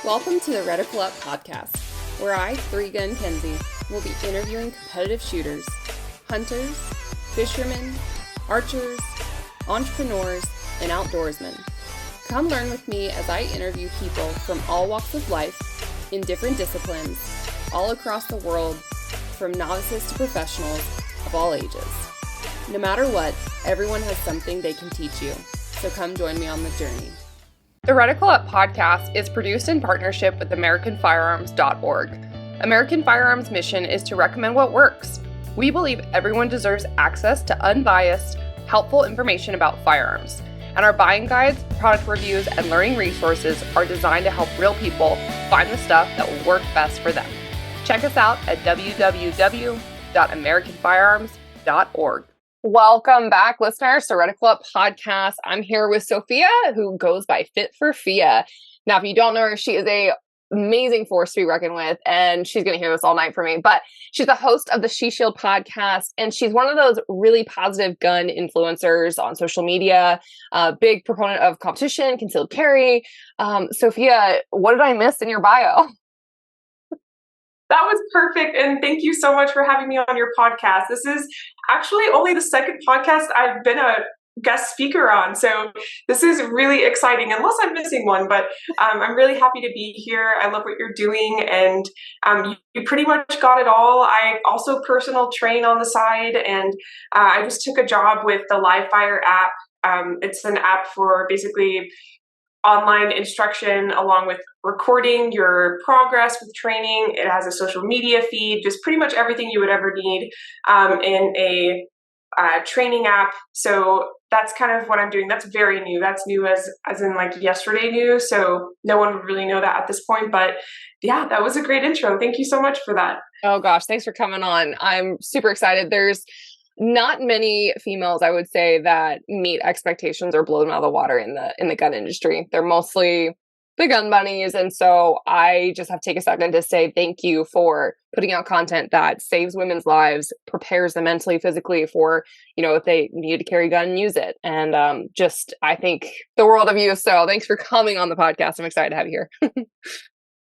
Welcome to the Reticle Up podcast, where I, 3-Gun Kenzie, will be interviewing competitive shooters, hunters, fishermen, archers, entrepreneurs, and outdoorsmen. Come learn with me as I interview people from all walks of life, in different disciplines, all across the world, from novices to professionals of all ages. No matter what, everyone has something they can teach you, so come join me on the journey. The Reticle Up podcast is produced in partnership with AmericanFirearms.org. American Firearms' mission is to recommend what works. We believe everyone deserves access to unbiased, helpful information about firearms, and our buying guides, product reviews, and learning resources are designed to help real people find the stuff that will work best for them. Check us out at www.americanfirearms.org. Welcome back, listeners, to Reticle Up podcast. I'm here with Sofia, who goes by Fit4Fia. Now, if you don't know her, she is a amazing force to be reckoned with, and she's going to hear this all night from me. But she's the host of the She Shield podcast, and she's one of those really positive gun influencers on social media. Big proponent of competition, concealed carry. Sofia, what did I miss in your bio? That was perfect. And thank you so much for having me on your podcast. This is actually only the second podcast I've been a guest speaker on. So this is really exciting, unless I'm missing one, but I'm really happy to be here. I love what you're doing. And you pretty much got it all. I also personal train on the side, and I just took a job with the Livefire app. It's an app for basically online instruction along with recording your progress with training. It has a social media feed, just pretty much everything you would ever need in a training app. So that's kind of what I'm doing. That's very new. That's new as in like yesterday new. So no one would really know that at this point. But yeah, that was a great intro. Thank you so much for that. Oh gosh, thanks for coming on. I'm super excited. There's not many females, I would say, that meet expectations or blow them out of the water in the gun industry. They're mostly the gun bunnies. And so I just have to take a second to say thank you for putting out content that saves women's lives, prepares them mentally, physically for, if they need to carry a gun, use it. And I think the world of you. So thanks for coming on the podcast. I'm excited to have you here.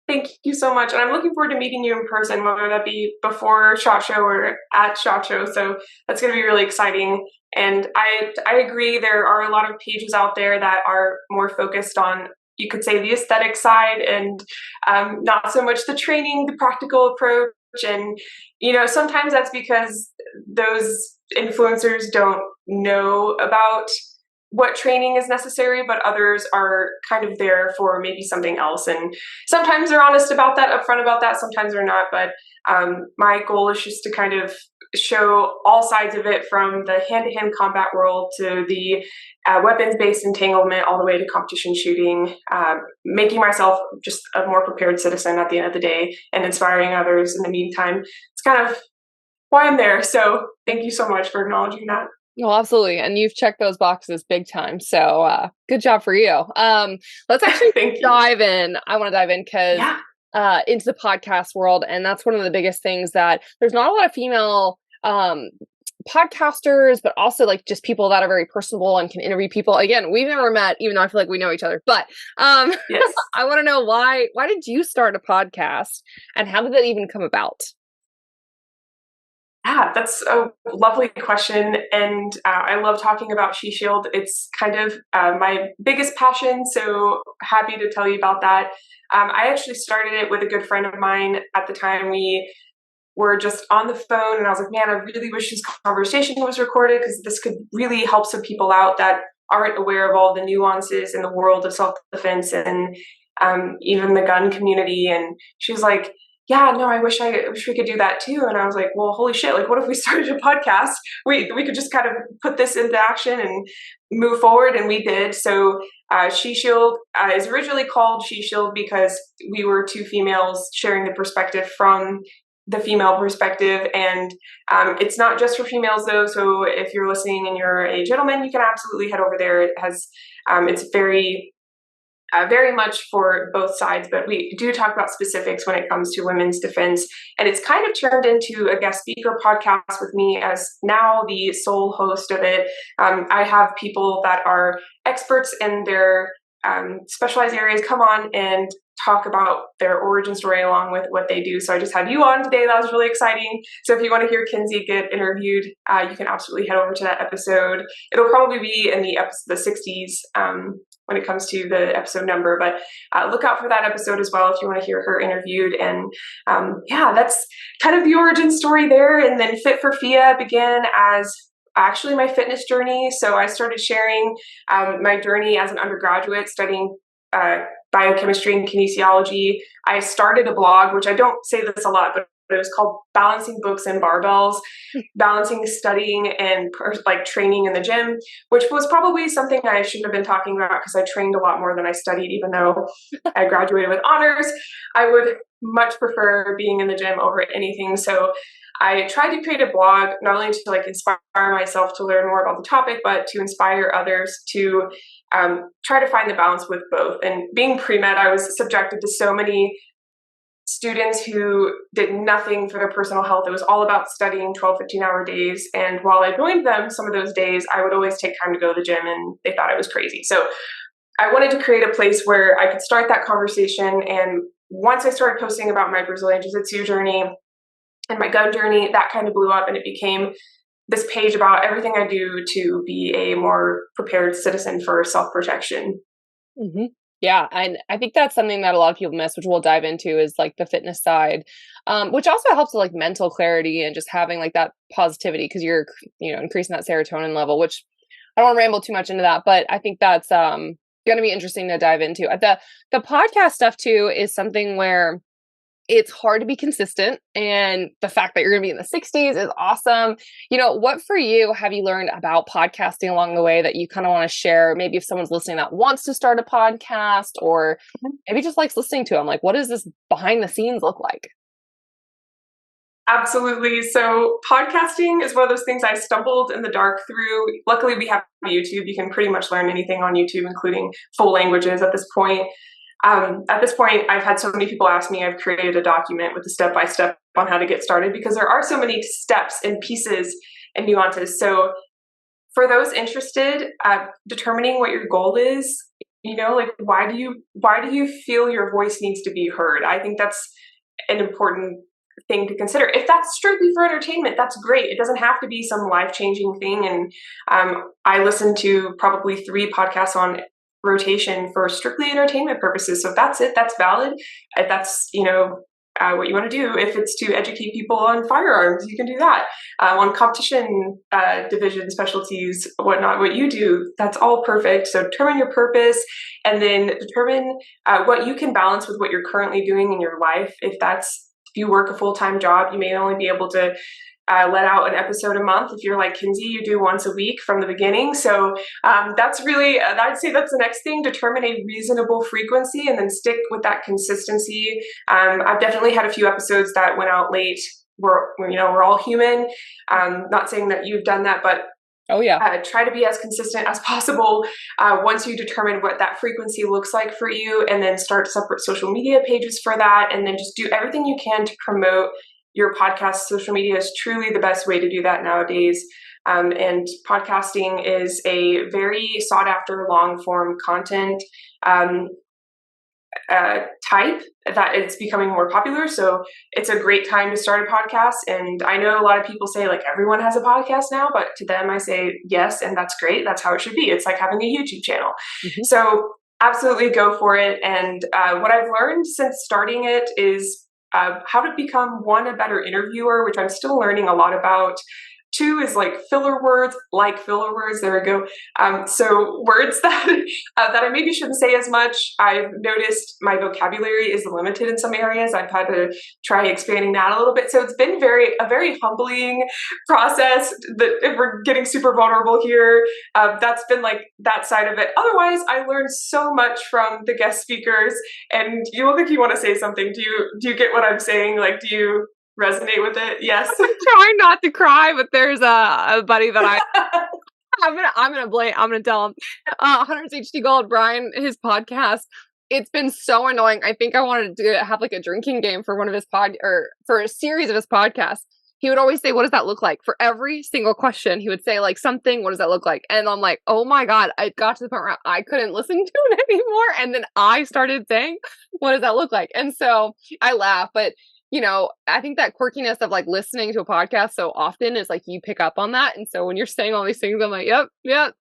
Thank you so much. And I'm looking forward to meeting you in person, whether that be before SHOT Show or at SHOT Show. So that's going to be really exciting. And I agree. There are a lot of pages out there that are more focused on, you could say, the aesthetic side and not so much the training, the practical approach. And, sometimes that's because those influencers don't know about what training is necessary, but others are kind of there for maybe something else. And sometimes they're honest about that, upfront about that, sometimes they're not. But my goal is just to kind of show all sides of it, from the hand-to-hand combat world to the weapons-based entanglement, all the way to competition shooting, making myself just a more prepared citizen at the end of the day and inspiring others in the meantime. It's kind of why I'm there. So thank you so much for acknowledging that. Well, absolutely. And you've checked those boxes big time. So good job for you. Let's actually dive in. I want to dive in because into the podcast world. And that's one of the biggest things, that there's not a lot of female podcasters, but also like just people that are very personable and can interview people. Again, we've never met, even though I feel like we know each other. But yes. I want to know why did you start a podcast, and how did that even come about? Yeah, that's a lovely question. And I love talking about She Shield. It's kind of my biggest passion. So happy to tell you about that. I actually started it with a good friend of mine. At the time, we were just on the phone, and I was like, man, I really wish this conversation was recorded, because this could really help some people out that aren't aware of all the nuances in the world of self-defense and even the gun community. And she was like, yeah, no, I wish we could do that too. And I was like, well, holy shit, like, what if we started a podcast? We could just kind of put this into action and move forward. And we did. So She Shield is originally called She Shield because we were two females sharing the perspective from the female perspective. And it's not just for females though. So if you're listening and you're a gentleman, you can absolutely head over there. It has, it's very much for both sides, but we do talk about specifics when it comes to women's defense. And it's kind of turned into a guest speaker podcast with me as now the sole host of it. I have people that are experts in their specialized areas come on and talk about their origin story along with what they do. So I just had you on today. That was really exciting. So if you want to hear Kinsey get interviewed, you can absolutely head over to that episode. It'll probably be in the 60s when it comes to the episode number, but look out for that episode as well if you want to hear her interviewed. And that's kind of the origin story there. And then Fit4Fia began as actually my fitness journey. So I started sharing my journey as an undergraduate studying biochemistry and kinesiology. I started a blog, which I don't say this a lot, but it was called Balancing Books and Barbells, balancing studying and training in the gym, which was probably something I shouldn't have been talking about because I trained a lot more than I studied, even though I graduated with honors. I would much prefer being in the gym over anything. So I tried to create a blog, not only to inspire myself to learn more about the topic, but to inspire others to try to find the balance with both. And being pre-med, I was subjected to so many students who did nothing for their personal health. It was all about studying 12, 15-hour days. And while I joined them some of those days, I would always take time to go to the gym, and they thought I was crazy. So I wanted to create a place where I could start that conversation. And once I started posting about my Brazilian Jiu-Jitsu journey and my gun journey, that kind of blew up, and it became this page about everything I do to be a more prepared citizen for self-protection. Mm-hmm. Yeah. And I think that's something that a lot of people miss, which we'll dive into, is the fitness side, which also helps with mental clarity and just having that positivity, because you're, increasing that serotonin level, which I don't want to ramble too much into that, but I think that's going to be interesting to dive into. The podcast stuff too is something where it's hard to be consistent, and the fact that you're going to be in the 60s is awesome. What for you have you learned about podcasting along the way that you kind of want to share? Maybe if someone's listening that wants to start a podcast, or maybe just likes listening to them, what does this behind the scenes look like? Absolutely. So podcasting is one of those things I stumbled in the dark through. Luckily, we have YouTube. You can pretty much learn anything on YouTube, including full languages at this point. I've had so many people ask me, I've created a document with a step-by-step on how to get started, because there are so many steps and pieces and nuances. So for those interested, determining what your goal is, why do you feel your voice needs to be heard? I think that's an important thing to consider. If that's strictly for entertainment, that's great. It doesn't have to be some life-changing thing. And I listen to probably 3 podcasts on rotation for strictly entertainment purposes. So if that's it, that's valid. If that's, what you want to do. If it's to educate people on firearms, you can do that. On competition division specialties, whatnot, what you do, that's all perfect. So determine your purpose, and then determine what you can balance with what you're currently doing in your life. If you work a full-time job, you may only be able to let out an episode a month. If you're like Kinsey, you do once a week from the beginning. So that's really, I'd say that's the next thing. Determine a reasonable frequency and then stick with that consistency. I've definitely had a few episodes that went out late. We're all human. Not saying that you've done that, but oh yeah, try to be as consistent as possible once you determine what that frequency looks like for you, and then start separate social media pages for that, and then just do everything you can to promote your podcast. Social media is truly the best way to do that nowadays. And podcasting is a very sought after long form content type that it's becoming more popular. So it's a great time to start a podcast. And I know a lot of people say everyone has a podcast now, but to them I say yes, and that's great. That's how it should be. It's like having a YouTube channel. Mm-hmm. So absolutely go for it. And what I've learned since starting it is how to become, 1, a better interviewer, which I'm still learning a lot about. 2 is filler words, there we go. So words that I maybe shouldn't say as much. I've noticed my vocabulary is limited in some areas. I've had to try expanding that a little bit. So it's been a very humbling process. That if we're getting super vulnerable here, that's been that side of it. Otherwise, I learned so much from the guest speakers. And you look like you want to say something. Do you get what I'm saying? Do you resonate with it? Yes. I'm trying not to cry, but there's a buddy that I'm gonna tell him. Hunter's HD Gold, Brian, his podcast. It's been so annoying. I think I wanted to have a drinking game for one of his for a series of his podcasts. he would always say, what does that look like? For every single question, he would say like something, what does that look like? And I'm like, oh my God, I got to the point where I couldn't listen to it anymore. And then I started saying, what does that look like? And so I laugh, but you know, I think that quirkiness of like listening to a podcast so often is like you pick up on that. And so when you're saying all these things, I'm like, yep. Yep,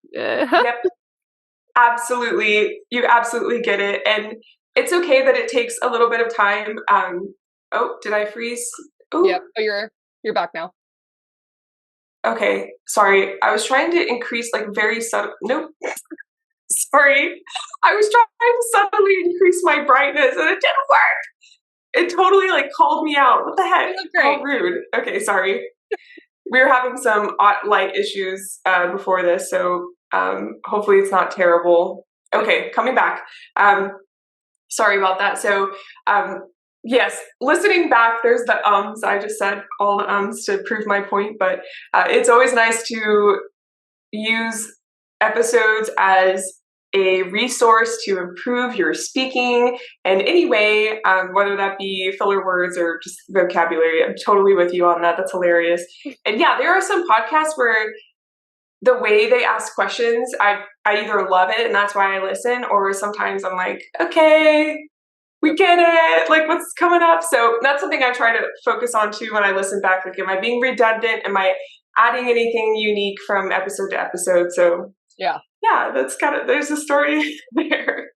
absolutely. You absolutely get it. And it's okay that it takes a little bit of time. Oh, did I freeze? Ooh. Yep. Oh, you're back now. Okay, sorry. I was trying to increase like very subtle. Nope. Sorry. I was trying to subtly increase my brightness and it didn't work. It totally like called me out. What the heck? How rude. Okay, sorry. We were having some light issues before this, so hopefully it's not terrible. Okay, coming back. Sorry about that. So yes, listening back, there's the ums. I just said all the ums to prove my point, but it's always nice to use episodes as a resource to improve your speaking in any way, whether that be filler words or just vocabulary. I'm totally with you on that. That's hilarious. And yeah, there are some podcasts where the way they ask questions, I either love it and that's why I listen, or sometimes I'm like, okay, we get it, like what's coming up. So that's something I try to focus on too when I listen back. Like, am I being redundant? Am I adding anything unique from episode to episode? So yeah, that's kind of, there's a story there.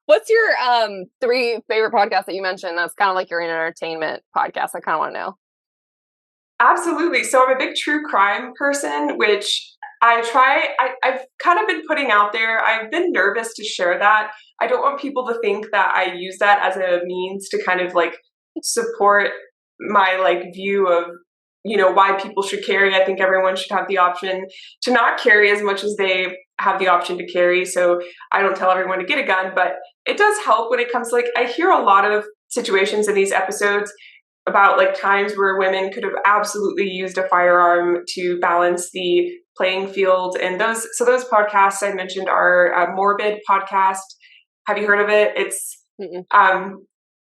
What's your 3 favorite podcasts that you mentioned that's kind of like your entertainment podcast? I kind of want to know. Absolutely. So I'm a big true crime person, which I've kind of been putting out there. I've been nervous to share that. I don't want people to think that I use that as a means to kind of like support my like view of, you know, why people should carry. I think everyone should have the option to not carry as much as they have the option to carry. So I don't tell everyone to get a gun, but it does help when it comes to like, I hear a lot of situations in these episodes about like times where women could have absolutely used a firearm to balance the playing field. And those podcasts I mentioned are a Morbid podcast. Have you heard of it? It's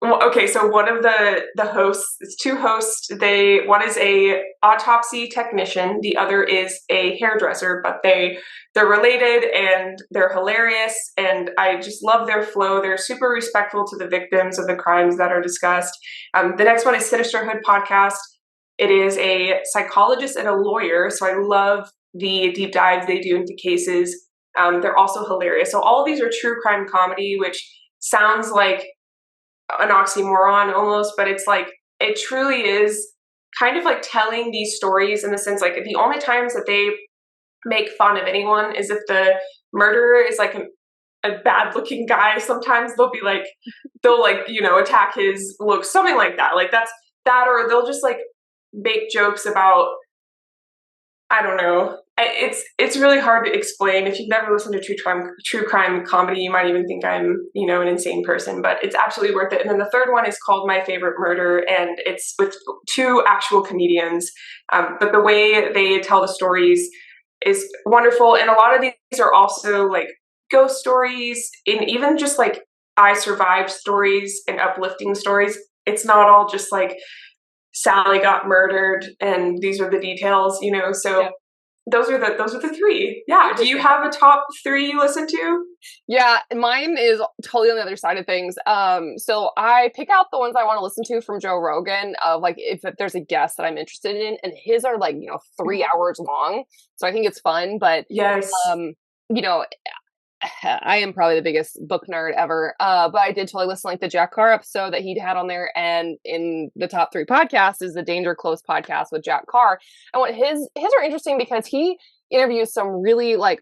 well, okay, so one of the hosts, it's 2 hosts. One is a autopsy technician, the other is a hairdresser, but they're related and they're hilarious, and I just love their flow. They're super respectful to the victims of the crimes that are discussed. The next one is Sinisterhood podcast. It is a psychologist and a lawyer, so I love the deep dives they do into cases. They're also hilarious. So all of these are true crime comedy, which sounds like an oxymoron almost, but it's like, it truly is kind of like telling these stories in the sense like the only times that they make fun of anyone is if the murderer is like a bad looking guy. Sometimes they'll like, you know, attack his looks, something like that. Like that's that, or they'll just like make jokes about, I don't know. It's really hard to explain. If you've never listened to true crime comedy, you might even think I'm, you know, an insane person, but it's absolutely worth it. And then the third one is called My Favorite Murder, and it's with 2 actual comedians. But the way they tell the stories is wonderful. And a lot of these are also like ghost stories, and even just like I survived stories and uplifting stories. It's not all just like Sally got murdered and these are the details, you know. So those are the 3. Yeah. Do you have a top 3 you listen to? Yeah, mine is totally on the other side of things. So I pick out the ones I want to listen to from Joe Rogan, of like if there's a guest that I'm interested in, and his are like, you know, 3 hours long. So I think it's fun, but yes, you know, I am probably the biggest book nerd ever. But I did totally listen to like the Jack Carr episode that he had on there. And in the top 3 podcasts is the Danger Close podcast with Jack Carr. And what his are interesting because he interviews some really like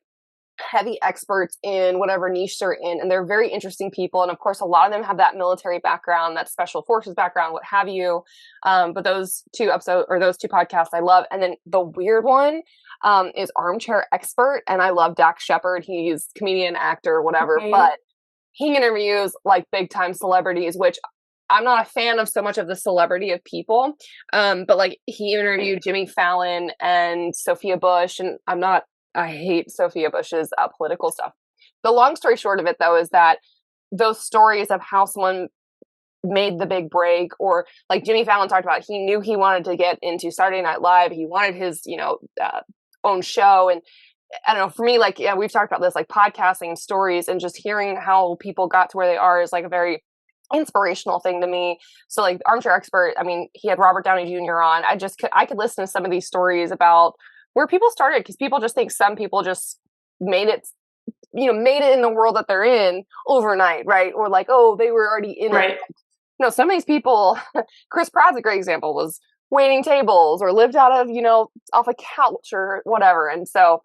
heavy experts in whatever niche they're in. And they're very interesting people. And of course, a lot of them have that military background, that special forces background, what have you. But those 2 episodes or those 2 podcasts I love. And then the weird one is Armchair Expert, and I love Dax Shepard. He's comedian, actor, whatever, but he interviews like big time celebrities, which I'm not a fan of so much of the celebrity of people. But like he interviewed Jimmy Fallon and Sophia Bush, and I hate Sophia Bush's political stuff. The long story short of it though is that those stories of how someone made the big break, or like Jimmy Fallon talked about, he knew he wanted to get into Saturday Night Live. He wanted his, own show. And I don't know, for me, like, yeah, we've talked about this, like podcasting and stories and just hearing how people got to where they are is like a very inspirational thing to me. So like Armchair Expert, I mean, he had Robert Downey Jr. on. I could listen to some of these stories about where people started, because people just think some people just made it in the world that they're in overnight, right? Or like, oh, they were already in it. No, some of these people, Chris Pratt's a great example, was waiting tables or lived out of, off a couch or whatever. And so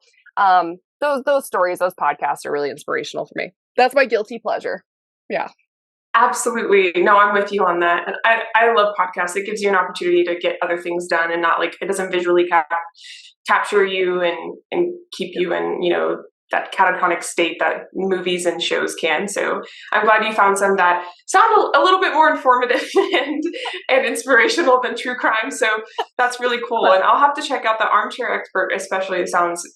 those stories, those podcasts are really inspirational for me. That's my guilty pleasure. Yeah. Absolutely. No, I'm with you on that. And I love podcasts. It gives you an opportunity to get other things done and not like, it doesn't visually capture you and keep you in, that catatonic state that movies and shows can. So I'm glad you found some that sound a little bit more informative and inspirational than true crime. So that's really cool. And I'll have to check out the Armchair Expert, especially. It sounds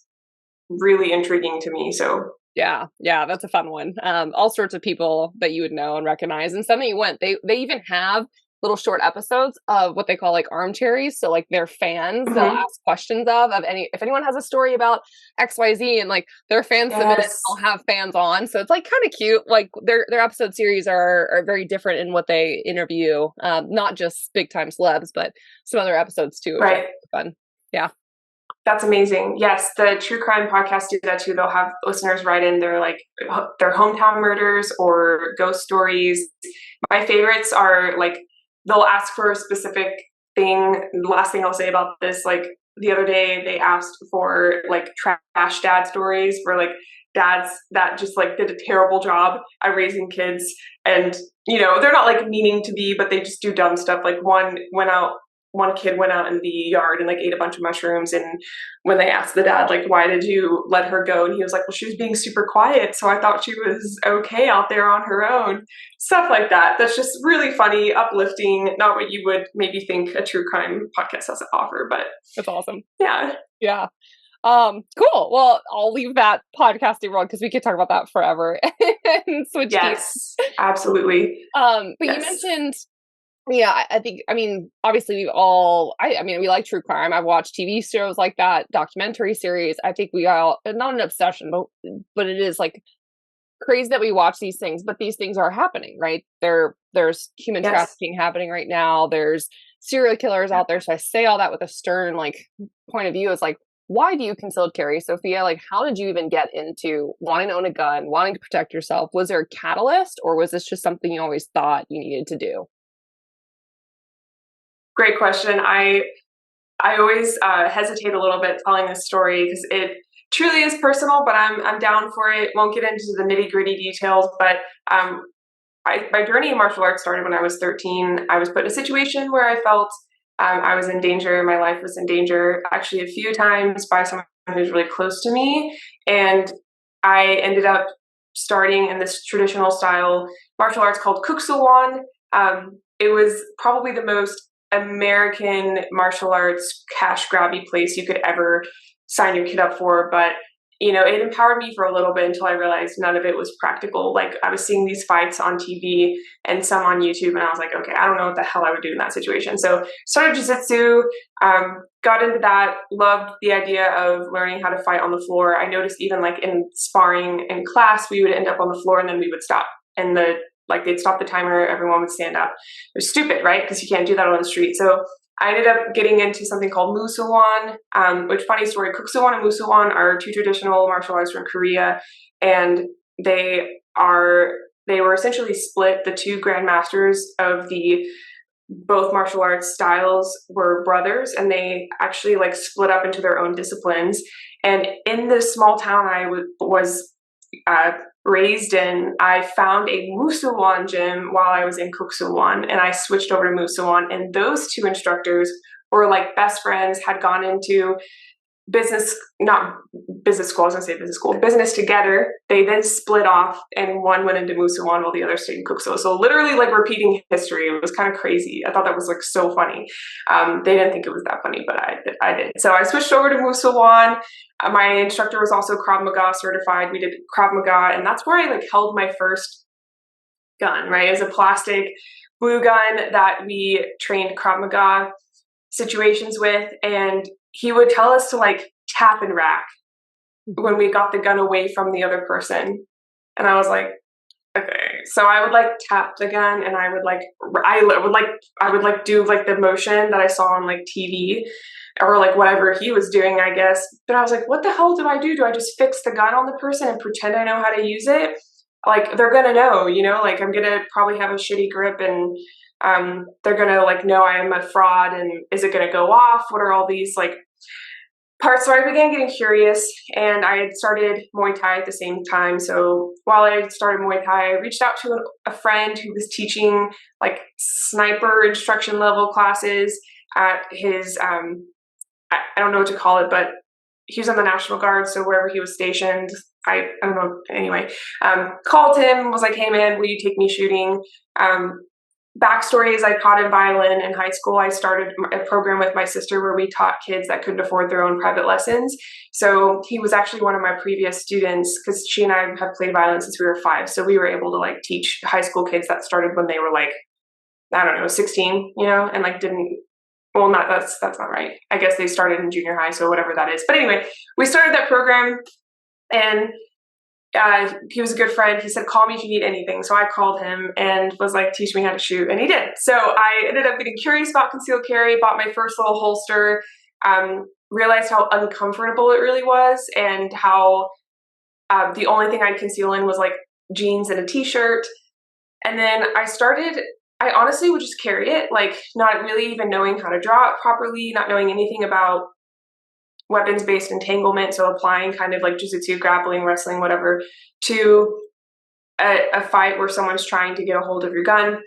really intriguing to me. So yeah, that's a fun one. All sorts of people that you would know and recognize. And some that you went, they even have little short episodes of what they call like armchairies. So like their fans, they'll ask questions if anyone has a story about XYZ, and like their fans submit it, I'll have fans on. So it's like kind of cute. Like their episode series are very different in what they interview. Not just big time celebs, but some other episodes too, which is fun. Yeah. That's amazing. Yes, the true crime podcasts do that too. They'll have listeners write in their hometown murders or ghost stories. My favorites are like, they'll ask for a specific thing. The last thing I'll say about this, like the other day they asked for like trash dad stories, for like dads that just like did a terrible job at raising kids. And, they're not like meaning to be, but they just do dumb stuff. Like one kid went out in the yard and like ate a bunch of mushrooms. And when they asked the dad, like, why did you let her go? And he was like, well, she was being super quiet, so I thought she was okay out there on her own. Stuff like that. That's just really funny, uplifting, not what you would maybe think a true crime podcast has to offer, but that's awesome. Yeah. Yeah. Cool. Well, I'll leave that podcasting world because we could talk about that forever and switch gears. Absolutely. But you mentioned, yeah, obviously we like true crime. I've watched TV shows like that, documentary series. I think we all, not an obsession, but it is like crazy that we watch these things, but these things are happening, right? There's human trafficking happening right now. There's serial killers out there. So I say all that with a stern, like, point of view. Is like, why do you concealed carry, Sofia? Like, how did you even get into wanting to own a gun, wanting to protect yourself? Was there a catalyst, or was this just something you always thought you needed to do? Great question. I always hesitate a little bit telling this story because it truly is personal, but I'm down for it. Won't get into the nitty gritty details, but my journey in martial arts started when I was 13. I was put in a situation where I felt I was in danger. My life was in danger, actually a few times, by someone who's really close to me. And I ended up starting in this traditional style martial arts called Kuksuwan. It was probably the most American martial arts cash grabby place you could ever sign your kid up for, but it empowered me for a little bit until I realized none of it was practical. Like, I was seeing these fights on TV and some on YouTube, and I was like, okay, I don't know what the hell I would do in that situation. So started jiu-jitsu, got into that, loved the idea of learning how to fight on the floor. I noticed even like in sparring in class, we would end up on the floor and then we would stop, and they'd stop the timer, everyone would stand up. It was stupid, right? Because you can't do that on the street. So I ended up getting into something called Musuwan, which, funny story, Kuksuwan and Musuwan are two traditional martial arts from Korea, and they were essentially split. The two grandmasters of both martial arts styles were brothers, and they actually like split up into their own disciplines. And in this small town I was raised in, I found a Musuwan gym while I was in Kuksuwan, and I switched over to Musuwan, and those two instructors were like best friends, had gone into business together. They then split off, and one went into Musuwan while the other stayed in Kukso. So literally like repeating history. It was kind of crazy. I thought that was like so funny. They didn't think it was that funny, but I did. So I switched over to Musuwan. My instructor was also Krav Maga certified. We did Krav Maga, and that's where I like held my first gun, right? It was a plastic blue gun that we trained Krav Maga situations with, and he would tell us to like tap and rack when we got the gun away from the other person. And I was like, okay. So I would like tap the gun, and I would do like the motion that I saw on like TV or like whatever he was doing, I guess. But I was like, what the hell do I do? Do I just fix the gun on the person and pretend I know how to use it? Like, they're gonna know, you know, like I'm gonna probably have a shitty grip, and they're gonna like know I am a fraud, and is it gonna go off? What are all these like parts? So I began getting curious, and I had started Muay Thai at the same time. So while I started Muay Thai, I reached out to a friend who was teaching like sniper instruction level classes at his, I don't know what to call it, but he was in the National Guard. So wherever he was stationed, I don't know. Anyway, called him, was like, hey man, will you take me shooting? Backstory is I taught in violin in high school. I started a program with my sister where we taught kids that couldn't afford their own private lessons. So he was actually one of my previous students, because she and I have played violin since we were 5. So we were able to like teach high school kids that started when they were like, I don't know, 16, you know, and like that's not right. I guess they started in junior high, so whatever that is. But anyway, we started that program, and he was a good friend. He said, call me if you need anything. So I called him and was like, teach me how to shoot. And he did. So I ended up getting curious about concealed carry, bought my first little holster, realized how uncomfortable it really was, and how the only thing I'd conceal in was like jeans and a t-shirt. And then I honestly would just carry it, like not really even knowing how to draw it properly, not knowing anything about weapons-based entanglement, so applying kind of like jiu-jitsu, grappling, wrestling, whatever, to a fight where someone's trying to get a hold of your gun.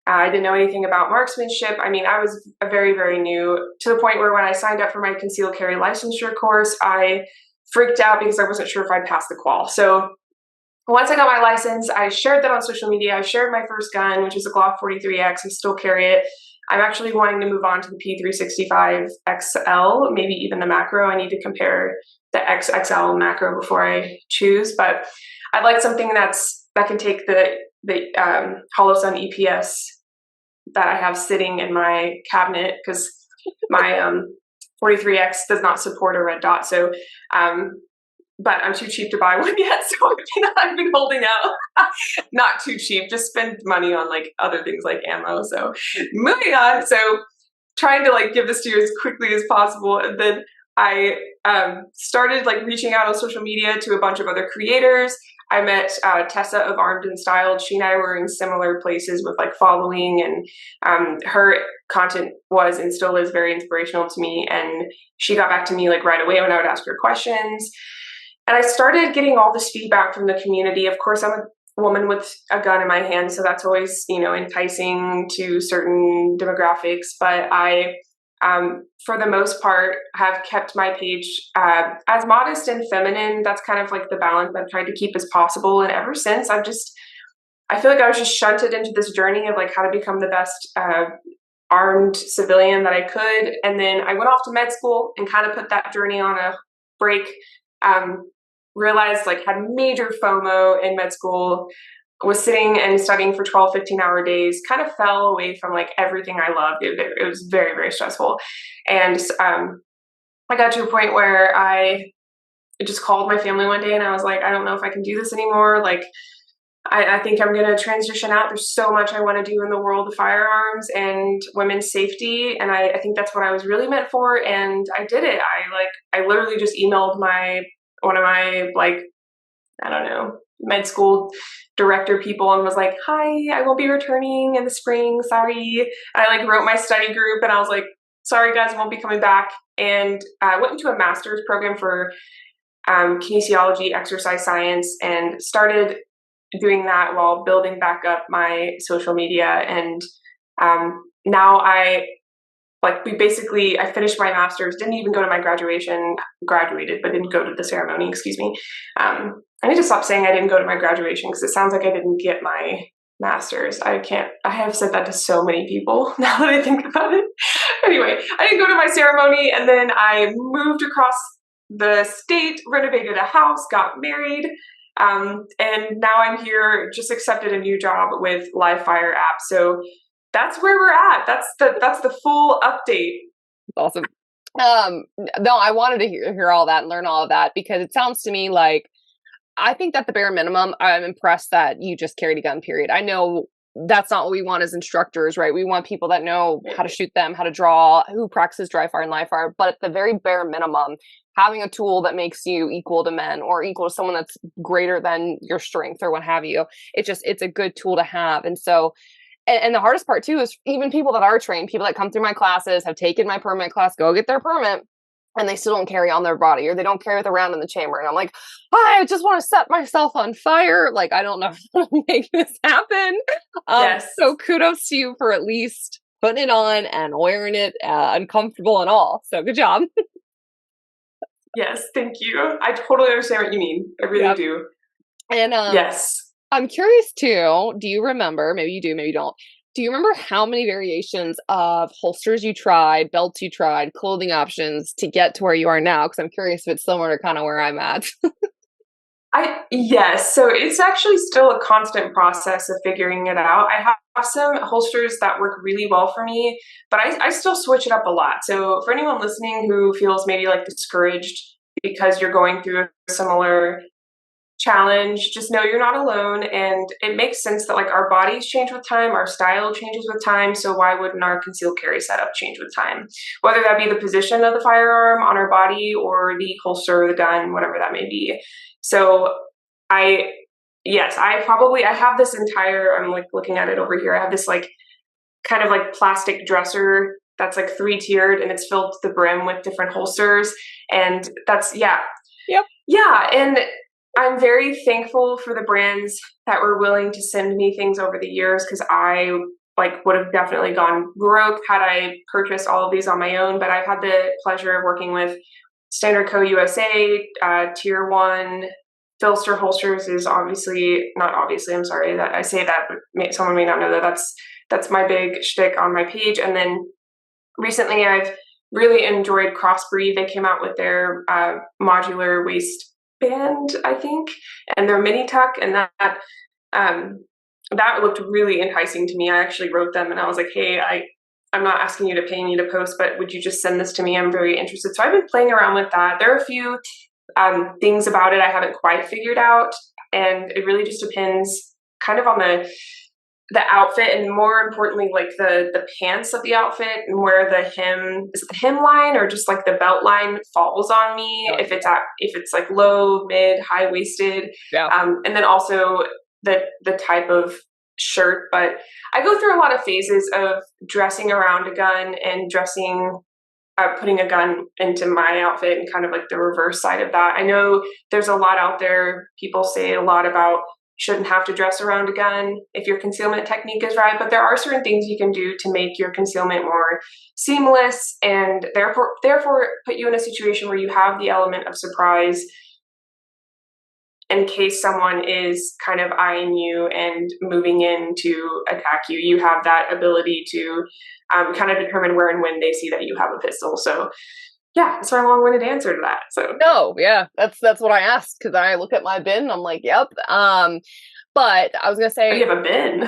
I didn't know anything about marksmanship. I mean, I was very, very new, to the point where when I signed up for my concealed carry licensure course, I freaked out because I wasn't sure if I'd pass the qual. So once I got my license, I shared that on social media. I shared my first gun, which is a Glock 43X. I still carry it. I'm actually wanting to move on to the P365 XL, maybe even the macro. I need to compare the XXL macro before I choose, but I'd like something that can take the Hollow Sun EPS that I have sitting in my cabinet, because my 43X does not support a red dot. So, but I'm too cheap to buy one yet, so I've been holding out. Not too cheap, just spend money on like other things like ammo. So moving on. So trying to like give this to you as quickly as possible. And then I started like reaching out on social media to a bunch of other creators. I met Tessa of Armed and Styled. She and I were in similar places with like following, and her content was and still is very inspirational to me. And she got back to me like right away when I would ask her questions. And I started getting all this feedback from the community. Of course, I'm a woman with a gun in my hand, so that's always, you know, enticing to certain demographics. But I, for the most part, have kept my page as modest and feminine. That's kind of like the balance I've tried to keep as possible. And ever since, I feel like I was just shunted into this journey of like how to become the best armed civilian that I could. And then I went off to med school and kind of put that journey on a break. Realized like had major FOMO in med school, was sitting and studying for 12, 15-hour days, kind of fell away from like everything I loved. It was very, very stressful. And I got to a point where I just called my family one day and I was like, I don't know if I can do this anymore. Like, I think I'm going to transition out. There's so much I want to do in the world of firearms and women's safety. And I think that's what I was really meant for. And I did it. I literally just emailed one of my like, I don't know, med school director people and was like, hi, I will be returning in the spring. Sorry. I like wrote my study group and I was like, sorry guys, I won't be coming back. And I went into a master's program for kinesiology, exercise science, and started doing that while building back up my social media. And now I finished my master's, didn't even go to my graduation, graduated, but didn't go to the ceremony, excuse me. I need to stop saying I didn't go to my graduation because it sounds like I didn't get my master's. I have said that to so many people now that I think about it. Anyway, I didn't go to my ceremony, and then I moved across the state, renovated a house, got married, and now I'm here, just accepted a new job with Live Fire app. So that's where we're at. That's the full update. Awesome. No, I wanted to hear all that and learn all of that, because it sounds to me like, I think that the bare minimum, I'm impressed that you just carried a gun, period. I know that's not what we want as instructors, right? We want people that know how to shoot them, how to draw, who practices dry fire and live fire. But at the very bare minimum, having a tool that makes you equal to men or equal to someone that's greater than your strength or what have you, it's a good tool to have. And so, and the hardest part too is even people that are trained, people that come through my classes, have taken my permit class, go get their permit, and they still don't carry on their body, or they don't carry with a round in the chamber. And I'm like, I just want to set myself on fire. Like, I don't know how to make this happen. Yes. So kudos to you for at least putting it on and wearing it, uncomfortable and all. So good job. Yes, thank you. I totally understand what you mean. I really do. And yes. I'm curious too, do you remember, maybe you do, maybe you don't, do you remember how many variations of holsters you tried, belts you tried, clothing options to get to where you are now? Because I'm curious if it's similar to kind of where I'm at. Yes, so it's actually still a constant process of figuring it out. I have some holsters that work really well for me, but I still switch it up a lot. So for anyone listening who feels maybe like discouraged because you're going through a similar challenge, just know you're not alone. And it makes sense that like our bodies change with time, our style changes with time. So why wouldn't our concealed carry setup change with time? Whether that be the position of the firearm on our body or the holster or the gun, whatever that may be. So I have this entire, I'm like looking at it over here. I have this like kind of like plastic dresser that's like 3-tiered, and it's filled to the brim with different holsters. And that's, yeah. And I'm very thankful for the brands that were willing to send me things over the years, because I like would have definitely gone broke had I purchased all of these on my own. But I've had the pleasure of working with Standard Co. USA, Tier 1. Filster holsters is I'm sorry that I say that, but someone may not know that that's my big shtick on my page. And then recently I've really enjoyed Crossbreed. They came out with their modular waistband, I think, and their mini tuck, and that looked really enticing to me. I actually wrote them and I was like, hey, I'm not asking you to pay me to post, but would you just send this to me? I'm very interested. So I've been playing around with that. There are a few things about it I haven't quite figured out, and it really just depends kind of on the outfit, and more importantly, like the pants of the outfit and where the hem line or just like the belt line falls on me. If it's like low, mid, high waisted, and then also the type of shirt. But I go through a lot of phases of dressing around a gun and putting a gun into my outfit, and kind of like the reverse side of that. I know there's a lot out there. People say a lot about shouldn't have to dress around a gun if your concealment technique is right, but there are certain things you can do to make your concealment more seamless, and therefore put you in a situation where you have the element of surprise in case someone is kind of eyeing you and moving in to attack you. You have that ability to kind of determine where and when they see that you have a pistol. So yeah, that's my long-winded answer to that. So no, yeah, that's what I asked, because I look at my bin and I'm like, yep. But I was gonna say, you have a bin.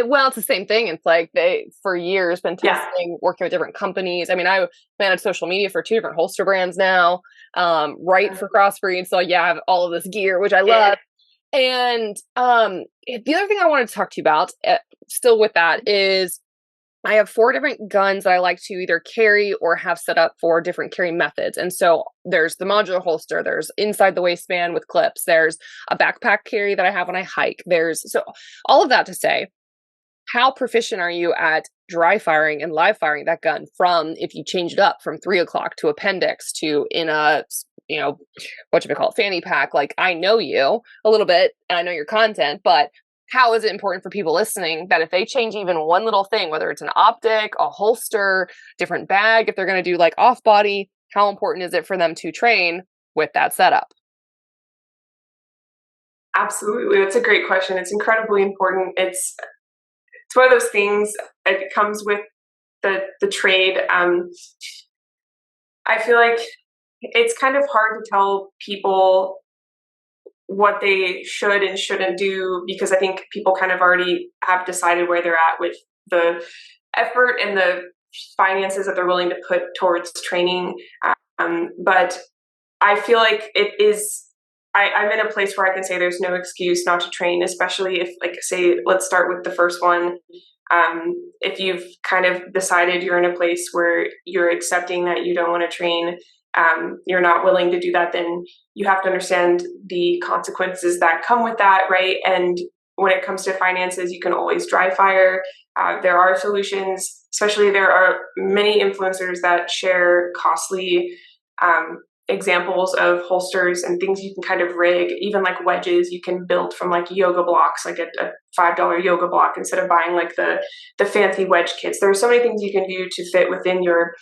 Well, it's the same thing. It's like they for years been testing, working with different companies. I mean, I manage social media for 2 different holster brands now, right, for Crossbreed. So yeah, I have all of this gear, which I love. And the other thing I wanted to talk to you about, still with that, is I have 4 different guns that I like to either carry or have set up for different carry methods. And so there's the modular holster, there's inside the waistband with clips, there's a backpack carry that I have when I hike. So all of that to say, how proficient are you at dry firing and live firing that gun, from if you change it up from 3 o'clock to appendix to in a, fanny pack? Like, I know you a little bit and I know your content, but how is it important for people listening that if they change even one little thing, whether it's an optic, a holster, different bag, if they're going to do like off body, how important is it for them to train with that setup? Absolutely. That's a great question. It's incredibly important. It's one of those things. It comes with the trade. I feel like it's kind of hard to tell people what they should and shouldn't do, because I think people kind of already have decided where they're at with the effort and the finances that they're willing to put towards training. But I feel like it is, I'm in a place where I can say there's no excuse not to train, especially if, like, say, let's start with the first one. If you've kind of decided you're in a place where you're accepting that you don't want to train, you're not willing to do that, then you have to understand the consequences that come with that, right? And when it comes to finances, you can always dry fire. There are solutions, especially there are many influencers that share costly examples of holsters and things you can kind of rig, even like wedges you can build from like yoga blocks, like a $5 yoga block, instead of buying like the fancy wedge kits. There are so many things you can do to fit within your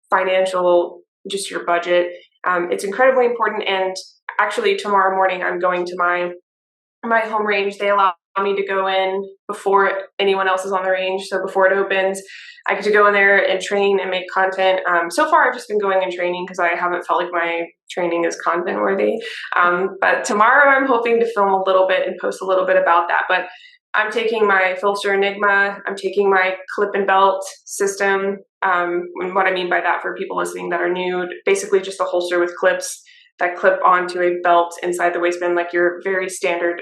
financial, just your budget. It's incredibly important. And actually tomorrow morning I'm going to my home range. They allow me to go in before anyone else is on the range. So before it opens, I get to go in there and train and make content. So far, I've just been going and training because I haven't felt like my training is content worthy. But tomorrow I'm hoping to film a little bit and post a little bit about that. But I'm taking my Filster Enigma, I'm taking my clip and belt system. And what I mean by that for people listening that are new, basically just a holster with clips that clip onto a belt inside the waistband, like your very standard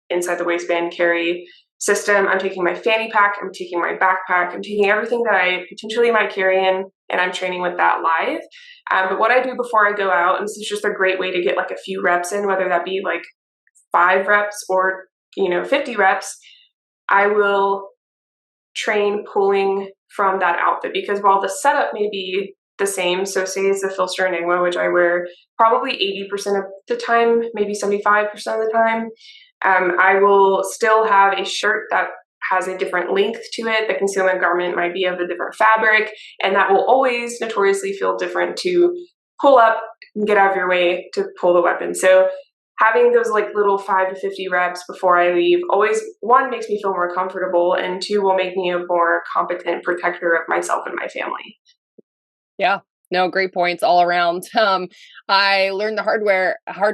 inside the waistband carry system. I'm taking my fanny pack, I'm taking my backpack, I'm taking everything that I potentially might carry in, and I'm training with that live. But what I do before I go out, and this is just a great way to get like a few reps in, whether that be like 5 reps or 50 reps, I will train pulling from that outfit, because while the setup may be the same, so say it's the Filster Enigma, which I wear probably 80% of the time, maybe 75% of the time, I will still have a shirt that has a different length to it. The concealment garment might be of a different fabric, and that will always notoriously feel different to pull up and get out of your way to pull the weapon. So having those like little 5 to 50 reps before I leave always, 1, makes me feel more comfortable, and 2, will make me a more competent protector of myself and my family. Yeah. No, great points all around. I learned the hard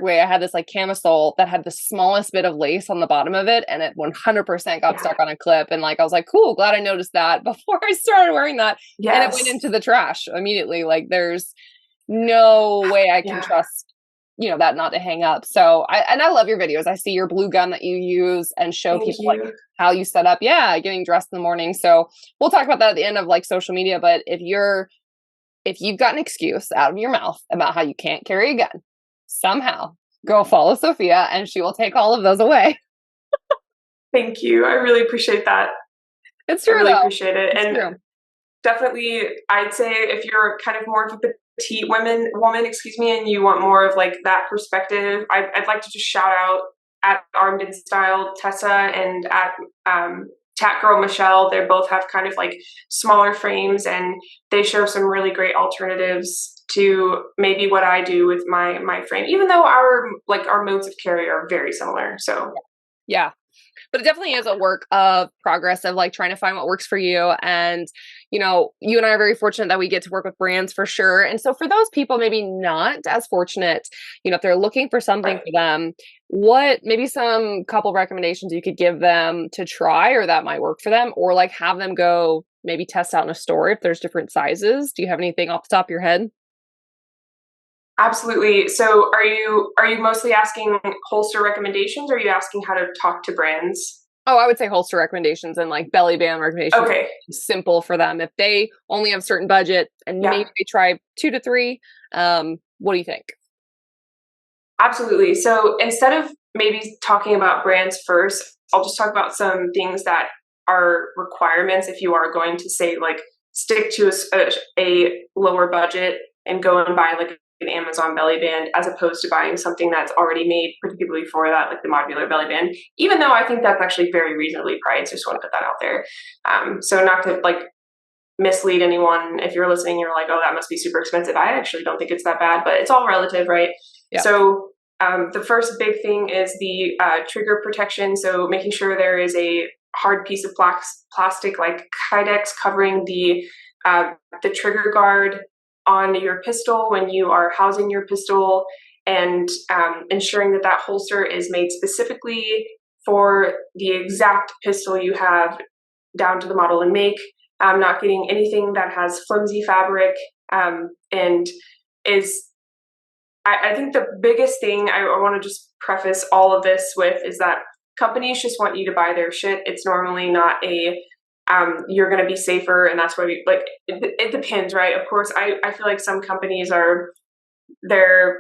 way. I had this like camisole that had the smallest bit of lace on the bottom of it, and it 100% got stuck on a clip. And like, I was like, cool, glad I noticed that before I started wearing that. Yes. And it went into the trash immediately. Like, there's no way I can trust, that not to hang up. So I love your videos. I see your blue gun that you use and show people like how you set up. Yeah. Getting dressed in the morning. So we'll talk about that at the end of like social media. But if you've got an excuse out of your mouth about how you can't carry a gun, somehow go follow Sofia and she will take all of those away. Thank you. I really appreciate that. It's true. I really appreciate it. It's and true. Definitely, I'd say if you're kind of more of a petite woman, and you want more of like that perspective, I'd like to just shout out at Armed in Style, Tessa, and at Tat Girl Michelle. They both have kind of like smaller frames, and they show some really great alternatives to maybe what I do with my frame, even though our modes of carry are very similar. So yeah. But it definitely is a work of progress of like trying to find what works for you. And, you and I are very fortunate that we get to work with brands for sure. And so for those people maybe not as fortunate, if they're looking for something for them, what maybe some couple recommendations you could give them to try or that might work for them, or like have them go maybe test out in a store if there's different sizes. Do you have anything off the top of your head? Absolutely. So are you mostly asking holster recommendations, or are you asking how to talk to brands? Oh, I would say holster recommendations and like belly band recommendations. Okay. Simple for them. If they only have a certain budget and maybe they try 2 to 3, what do you think? Absolutely. So instead of maybe talking about brands first, I'll just talk about some things that are requirements if you are going to say like stick to a lower budget and go and buy like an Amazon belly band, as opposed to buying something that's already made particularly for that, like the modular belly band, even though I think that's actually very reasonably priced. Just want to put that out there. So not to like mislead anyone. If you're listening, you're like, oh, that must be super expensive. I actually don't think it's that bad, but it's all relative, right? Yeah. So the first big thing is the trigger protection. So making sure there is a hard piece of plastic like Kydex covering the trigger guard on your pistol when you are housing your pistol, and ensuring that that holster is made specifically for the exact pistol you have down to the model and make, not getting anything that has flimsy fabric, and is, I think the biggest thing I want to just preface all of this with is that companies just want you to buy their shit. It's normally not a, you're going to be safer, and that's why we, like, it depends, right? Of course, I feel like some companies they're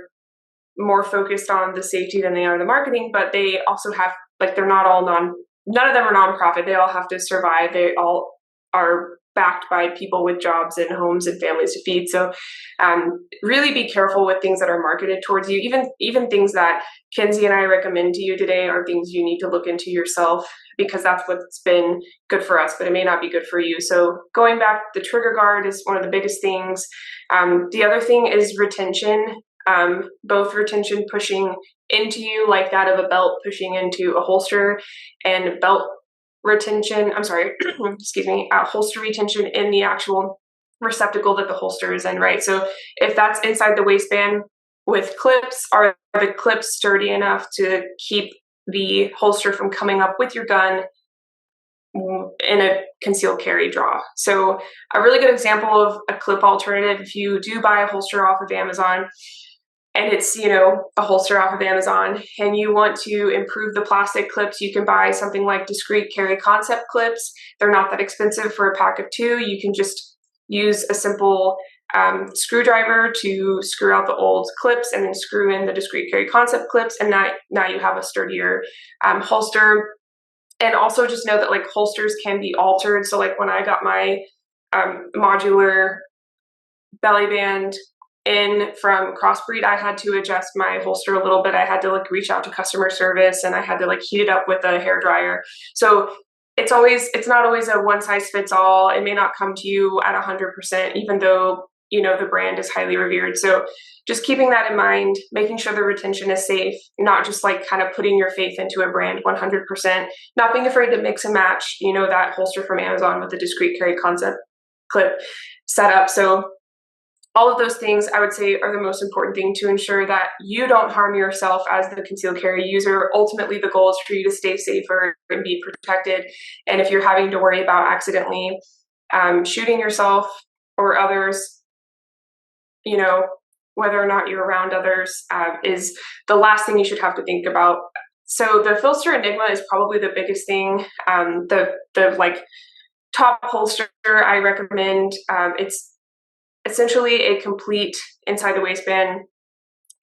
more focused on the safety than they are the marketing, but they also have, like, they're not all none of them are nonprofit. They all have to survive. They all are backed by people with jobs and homes and families to feed. So really be careful with things that are marketed towards you. Even things that Kenzie and I recommend to you today are things you need to look into yourself, because that's what's been good for us, but it may not be good for you. So going back, the trigger guard is one of the biggest things. The other thing is retention, both retention pushing into you, like that of a belt pushing into a holster, and belt retention, excuse me, holster retention in the actual receptacle that the holster is in, right? So if that's inside the waistband with clips, are the clips sturdy enough to keep the holster from coming up with your gun in a concealed carry draw? So a really good example of a clip alternative, if you do buy a holster off of Amazon, and it's, a holster off of Amazon, and you want to improve the plastic clips, you can buy something like discrete carry concept clips. They're not that expensive for a pack of 2. You can just use a simple screwdriver to screw out the old clips and then screw in the discrete carry concept clips, and now you have a sturdier holster. And also just know that, like, holsters can be altered. So, like, when I got my modular belly band in from Crossbreed, I had to adjust my holster a little bit. I had to, like, reach out to customer service, and I had to, like, heat it up with a hair dryer. So it's not always a one size fits all. It may not come to you at 100%, even though, the brand is highly revered. So just keeping that in mind, making sure the retention is safe, not just, like, kind of putting your faith into a brand 100%, not being afraid to mix and match, that holster from Amazon with the discrete carry concept clip setup. So all of those things, I would say, are the most important thing to ensure that you don't harm yourself as the concealed carry user. Ultimately, the goal is for you to stay safer and be protected. And if you're having to worry about accidentally shooting yourself or others, whether or not you're around others, is the last thing you should have to think about. So the Filster Enigma is probably the biggest thing. The like top holster I recommend. It's essentially a complete inside the waistband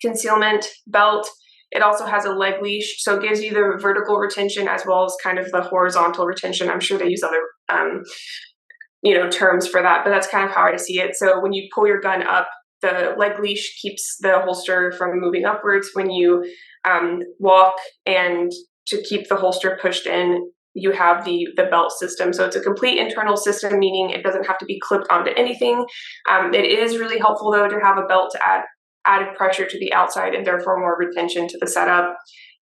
concealment belt. It also has a leg leash, so it gives you the vertical retention as well as kind of the horizontal retention. I'm sure they use other terms for that, but that's kind of how I see it. So when you pull your gun up, the leg leash keeps the holster from moving upwards. When you walk, and to keep the holster pushed in, you have the belt system. So it's a complete internal system, meaning it doesn't have to be clipped onto anything. It is really helpful, though, to have a belt to add added pressure to the outside and therefore more retention to the setup.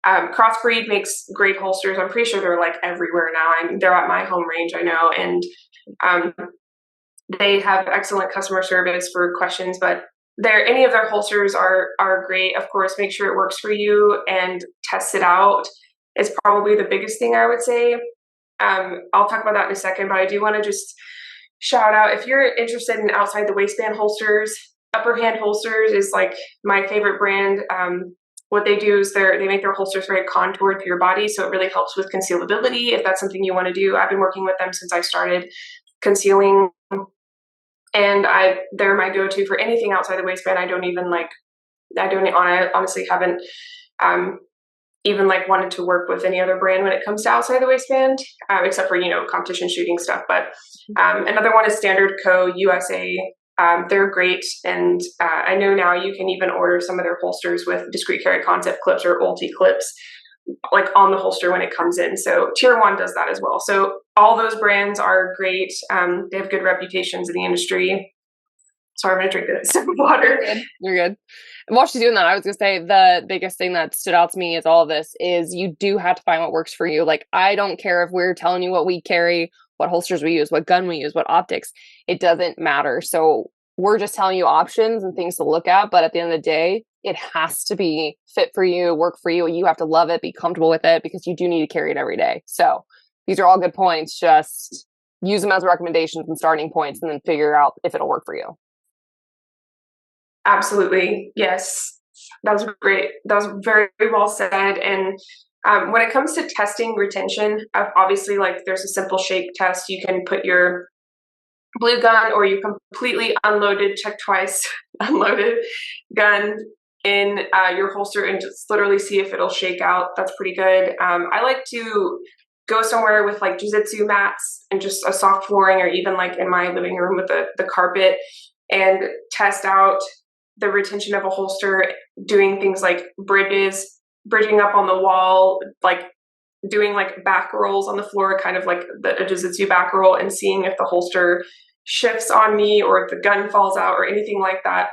Crossbreed makes great holsters. I'm pretty sure they're, like, everywhere now. They're at my home range, I know, and they have excellent customer service for questions, but any of their holsters are great. Of course, make sure it works for you and test it out is probably the biggest thing I would say. I'll talk about that in a second, but I do want to just shout out, if you're interested in outside the waistband holsters, Upper Hand Holsters is, like, my favorite brand. What they do is they make their holsters very contoured to your body, so it really helps with concealability if that's something you want to do. I've been working with them since I started concealing, and they're my go-to for anything outside the waistband. I honestly haven't even, like, wanted to work with any other brand when it comes to outside the waistband, except for, competition shooting stuff. But another one is Standard Co. USA. They're great, and I know now you can even order some of their holsters with discrete carry concept clips or ulti clips, like, on the holster when it comes in. So Tier 1 does that as well. So all those brands are great. They have good reputations in the industry. Sorry, I'm going to drink a sip of water. You're good. And while she's doing that, I was going to say the biggest thing that stood out to me is all of this is you do have to find what works for you. Like, I don't care if we're telling you what we carry, what holsters we use, what gun we use, what optics. It doesn't matter. So we're just telling you options and things to look at. But at the end of the day, it has to be fit for you, work for you. You have to love it, be comfortable with it, because you do need to carry it every day. So these are all good points. Just use them as recommendations and starting points, and then figure out if it'll work for you. Absolutely. Yes. That was great. That was very, very well said. And when it comes to testing retention, obviously, like there's a simple shake test. You can put your blue gun or you completely unloaded, check twice, unloaded gun in your holster and just literally see if it'll shake out. That's pretty good. I like to go somewhere with like jiu-jitsu mats and just a soft flooring, or even like in my living room with the carpet, and test out the retention of a holster, doing things like bridging up on the wall, like doing like back rolls on the floor, kind of like a jiu-jitsu back roll, and seeing if the holster shifts on me or if the gun falls out or anything like that.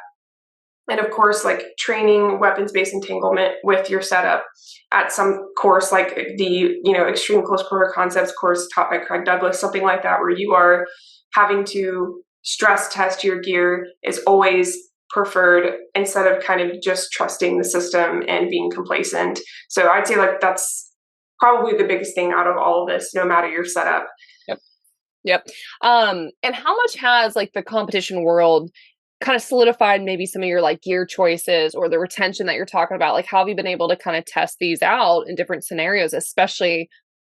And of course, like training weapons-based entanglement with your setup at some course, like the, extreme close quarter concepts course taught by Craig Douglas, something like that, where you are having to stress test your gear is always preferred, instead of kind of just trusting the system and being complacent. So I'd say like that's probably the biggest thing out of all of this, no matter your setup. Yep. And how much has like the competition world kind of solidified maybe some of your like gear choices or the retention that you're talking about? Like, how have you been able to kind of test these out in different scenarios, especially,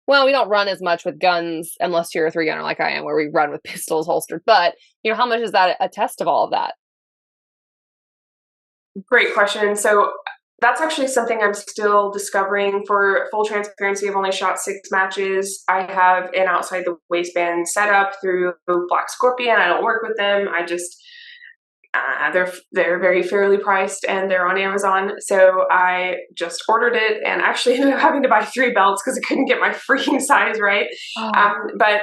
well, we don't run as much with guns unless you're a 3-gunner like I am, where we run with pistols holstered, but how much is that a test of all of that? Great question. So that's actually something I'm still discovering. For full transparency, I've only shot 6 matches. I have an outside the waistband setup through Black Scorpion. I don't work with them. I just they're very fairly priced and they're on Amazon. So I just ordered it and actually ended up having to buy 3 belts because I couldn't get my freaking size right. But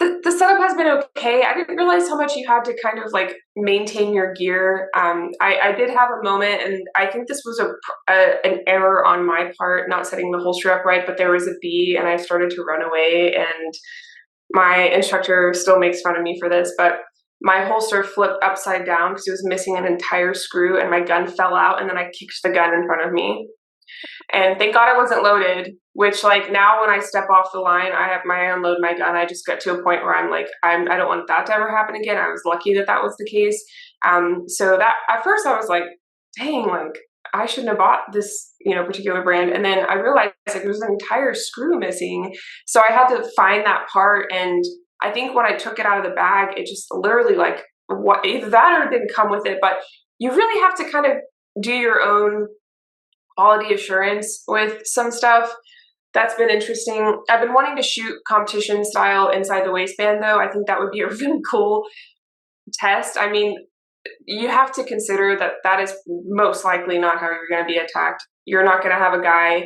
the setup has been okay. I didn't realize how much you had to kind of like maintain your gear. I did have a moment, and I think this was an error on my part, not setting the holster up right, but there was a bee and I started to run away, and my instructor still makes fun of me for this, but my holster flipped upside down because it was missing an entire screw, and my gun fell out, and then I kicked the gun in front of me. And thank God I wasn't loaded, which like now when I step off the line, I unload my gun. I just get to a point where I'm like, I don't want that to ever happen again. I was lucky that was the case. So that at first I was like, dang, like I shouldn't have bought this, particular brand. And then I realized like there was an entire screw missing. So I had to find that part. And I think when I took it out of the bag, it just literally like either that or it didn't come with it. But you really have to kind of do your own quality assurance with some stuff. That's been interesting. I've been wanting to shoot competition style inside the waistband though. I think that would be a really cool test. I mean, you have to consider that is most likely not how you're going to be attacked. You're not going to have a guy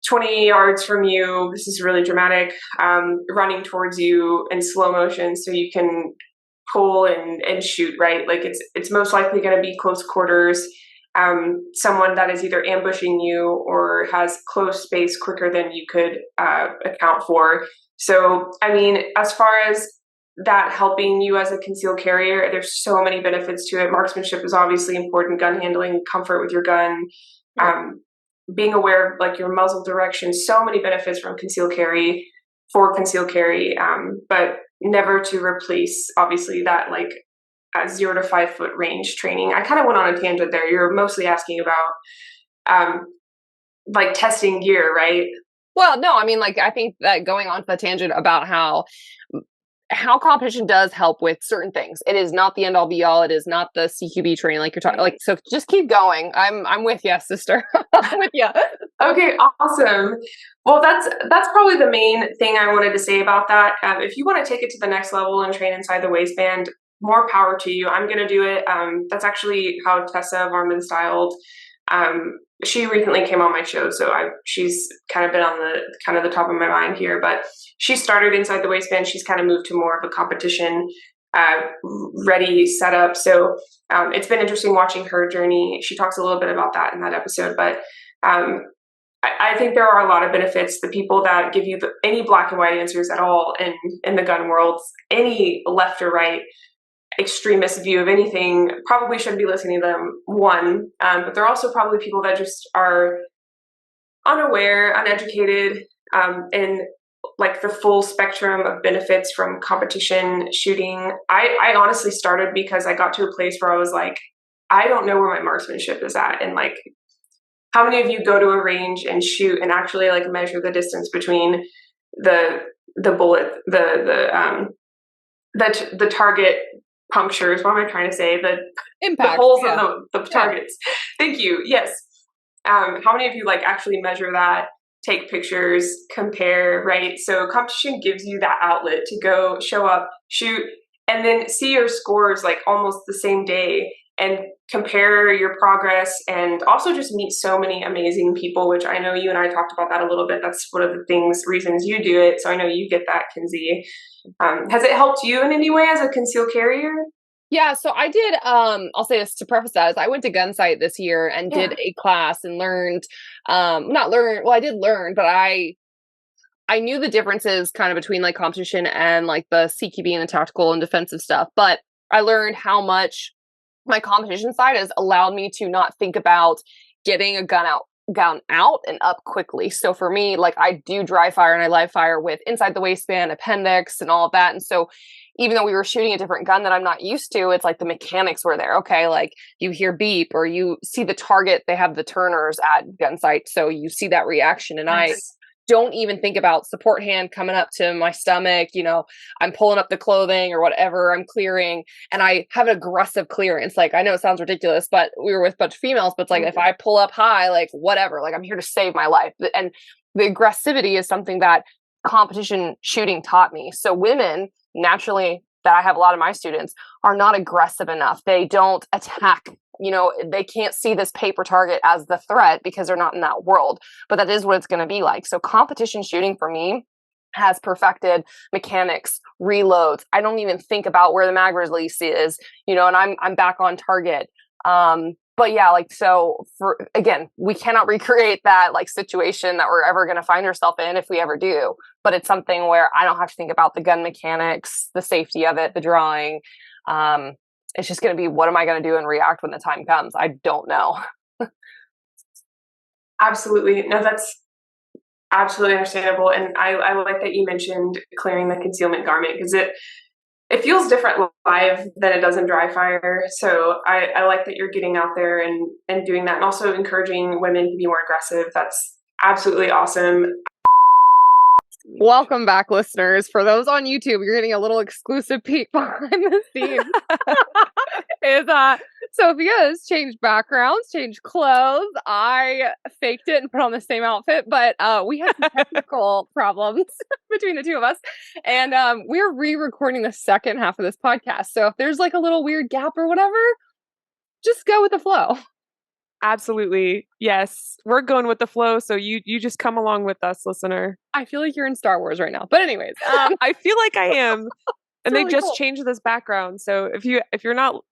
20 yards from you, this is really dramatic, running towards you in slow motion so you can pull and shoot, right? Like it's most likely going to be close quarters. Someone that is either ambushing you or has close space quicker than you could account for. So, I mean, as far as that helping you as a concealed carrier, there's so many benefits to it. Marksmanship is obviously important, gun handling, comfort with your gun, being aware of like your muzzle direction, so many benefits from concealed carry, but never to replace obviously that like 0 to 5 foot range training. I kind of went on a tangent there. You're mostly asking about like testing gear, right? Well, no, I mean, like, I think that going on to the tangent about how competition does help with certain things. It is not the end all be all. It is not the CQB training like you're talking. Like, so just keep going. I'm with you, sister. I'm with you. Okay, awesome. Well, that's probably the main thing I wanted to say about that. If you want to take it to the next level and train inside the waistband, more power to you. I'm going to do it. That's actually how Tessa Varman styled. She recently came on my show, so she's kind of been on the top of my mind here, but she started inside the waistband. She's kind of moved to more of a competition ready setup. So it's been interesting watching her journey. She talks a little bit about that in that episode, but I think there are a lot of benefits. The people that give you any black and white answers at all in the gun world, any left or right extremist view of anything, probably shouldn't be listening to them, but they're also probably people that just are unaware, uneducated, and like the full spectrum of benefits from competition shooting. I honestly started because I got to a place where I was like, I don't know where my marksmanship is at. And like, how many of you go to a range and shoot and actually like measure the distance between the bullet, the target punctures? What am I trying to say? The Impact, the holes yeah. of the targets. Thank you. Yes. How many of you like actually measure that, take pictures, compare, right? So competition gives you that outlet to go show up, shoot, and then see your scores like almost the same day and compare your progress, and also just meet so many amazing people, which I know you and I talked about that a little bit. That's one of the reasons you do it. So I know you get that, Kinsey. Has it helped you in any way as a concealed carrier? Yeah, so I did, I'll say this to preface that, is I went to Gunsight this year and did a class and learned, I did learn, but I knew the differences kind of between like competition and like the CQB and the tactical and defensive stuff, but I learned how much my competition side has allowed me to not think about getting a gun out and up quickly. So for me, like I do dry fire and I live fire with inside the waistband, appendix, and all of that. And so even though we were shooting a different gun that I'm not used to, it's like the mechanics were there. Okay, like you hear beep or you see the target, they have the turners at Gunsight, so you see that reaction. And nice. I don't even think about support hand coming up to my stomach, I'm pulling up the clothing or whatever I'm clearing, and I have an aggressive clearance. Like, I know it sounds ridiculous, but we were with a bunch of females, but it's like, if I pull up high, like whatever, like I'm here to save my life. And the aggressivity is something that competition shooting taught me. So women, naturally, that I have a lot of my students, are not aggressive enough. They don't attack. They can't see this paper target as the threat because they're not in that world, but that is what it's going to be like. So competition shooting for me has perfected mechanics, reloads. I don't even think about where the mag release is, and I'm back on target. But yeah, like, so again, we cannot recreate that like situation that we're ever going to find ourselves in if we ever do, but it's something where I don't have to think about the gun mechanics, the safety of it, the drawing. It's just going to be, what am I going to do and react when the time comes? I don't know. Absolutely. No, that's absolutely understandable. And I like that you mentioned clearing the concealment garment, because it feels different live than it does in dry fire. So I like that you're getting out there and doing that, and also encouraging women to be more aggressive. That's absolutely awesome. Welcome back, listeners. For those on YouTube, you're getting a little exclusive peek behind the scenes. Sofia has changed backgrounds, changed clothes. I faked it and put on the same outfit, but we had some technical problems between the two of us, and we're re-recording the second half of this podcast. So if there's like a little weird gap or whatever, just go with the flow. Absolutely. Yes. We're going with the flow. So you just come along with us, listener. I feel like you're in Star Wars right now. But anyways, I feel like I am. And really they just cool. changed this background. So if you're not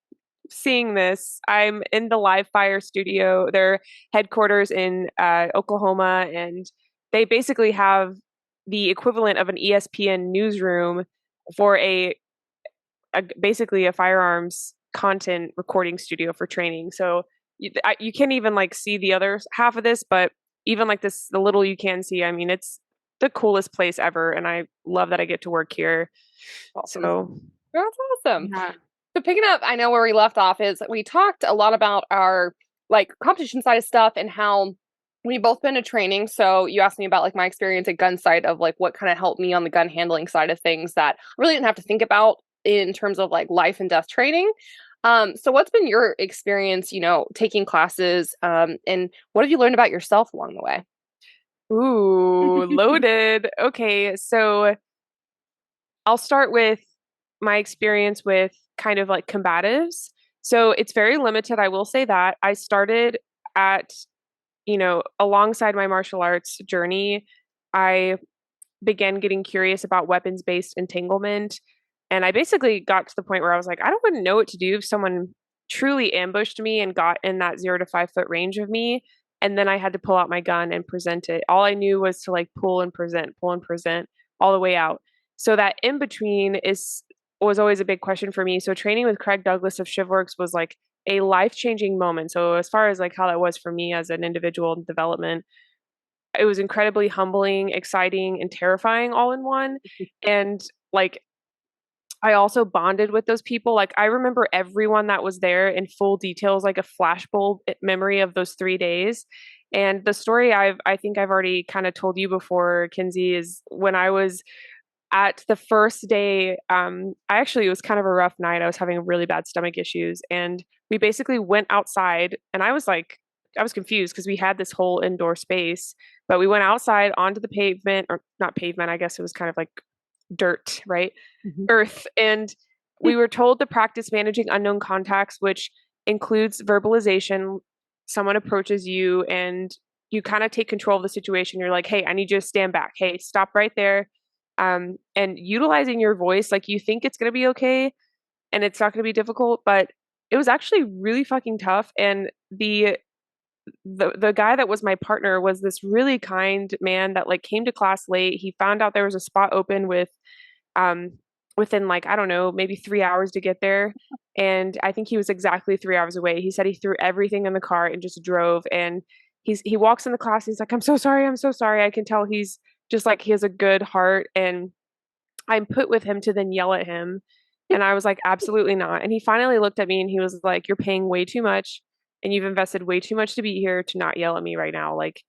seeing this, I'm in the live fire studio. Their headquarters in Oklahoma, and they basically have the equivalent of an ESPN newsroom for basically a firearms content recording studio for training. So you can't even like see the other half of this, but even like this, the little you can see, I mean, it's the coolest place ever. And I love that I get to work here. Awesome. So that's awesome. Yeah. So picking up, I know where we left off is we talked a lot about our like competition side of stuff and how we've both been to training. So you asked me about like my experience at Gunsight of like what kind of helped me on the gun handling side of things that I really didn't have to think about in terms of like life and death training. So what's been your experience, taking classes, and what have you learned about yourself along the way? Ooh, loaded. Okay, so I'll start with my experience with kind of like combatives. So it's very limited, I will say that. I started at, alongside my martial arts journey, I began getting curious about weapons-based entanglement. And I basically got to the point where I was like, I don't even know what to do if someone truly ambushed me and got in that 0 to 5 foot range of me. And then I had to pull out my gun and present it. All I knew was to like pull and present all the way out. So that in between was always a big question for me. So training with Craig Douglas of Shivworks was like a life-changing moment. So as far as like how that was for me as an individual development, it was incredibly humbling, exciting, and terrifying all in one. And like, I also bonded with those people. Like, I remember everyone that was there in full details, like a flashbulb memory of those 3 days. And the story I think I've already kind of told you before, Kinsey, is when I was at the first day, it was kind of a rough night. I was having really bad stomach issues, and we basically went outside, and I was confused because we had this whole indoor space, but we went outside onto the pavement, or not pavement, I guess it was kind of like dirt, right? Earth. And we were told to practice managing unknown contacts, which includes verbalization. Someone approaches you and you kind of take control of the situation. You're like, hey, I need you to stand back. Hey, stop right there. And utilizing your voice, like you think it's going to be okay and it's not going to be difficult, but it was actually really fucking tough. And the guy that was my partner was this really kind man that like came to class late. He found out there was a spot open within like, I don't know, maybe 3 hours to get there. And I think he was exactly 3 hours away. He said he threw everything in the car and just drove. And he walks in the class. He's like, I'm so sorry. I'm so sorry. I can tell he's just like, he has a good heart. And I'm put with him to then yell at him. And I was like, absolutely not. And he finally looked at me and he was like, you're paying way too much and you've invested way too much to be here to not yell at me right now. Like,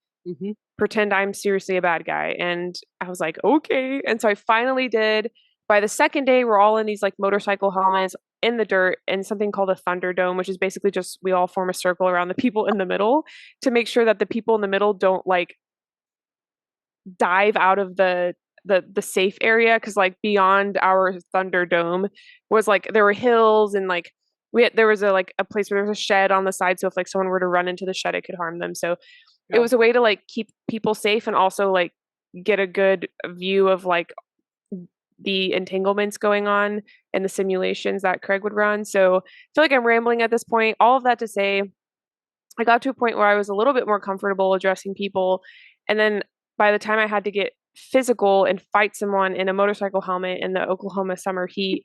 pretend I'm seriously a bad guy. And I was like, okay. And so I finally did. By the second day, we're all in these like motorcycle helmets in the dirt in something called a Thunderdome, which is basically just we all form a circle around the people in the middle to make sure that the people in the middle don't like dive out of the safe area, because like beyond our Thunderdome was like there were hills and like there was a place where there was a shed on the side, so if like someone were to run into the shed it could harm them. So it was a way to like keep people safe and also like get a good view of like the entanglements going on and the simulations that Craig would run. So I feel like I'm rambling at this point. All of that to say, I got to a point where I was a little bit more comfortable addressing people. And then by the time I had to get physical and fight someone in a motorcycle helmet in the Oklahoma summer heat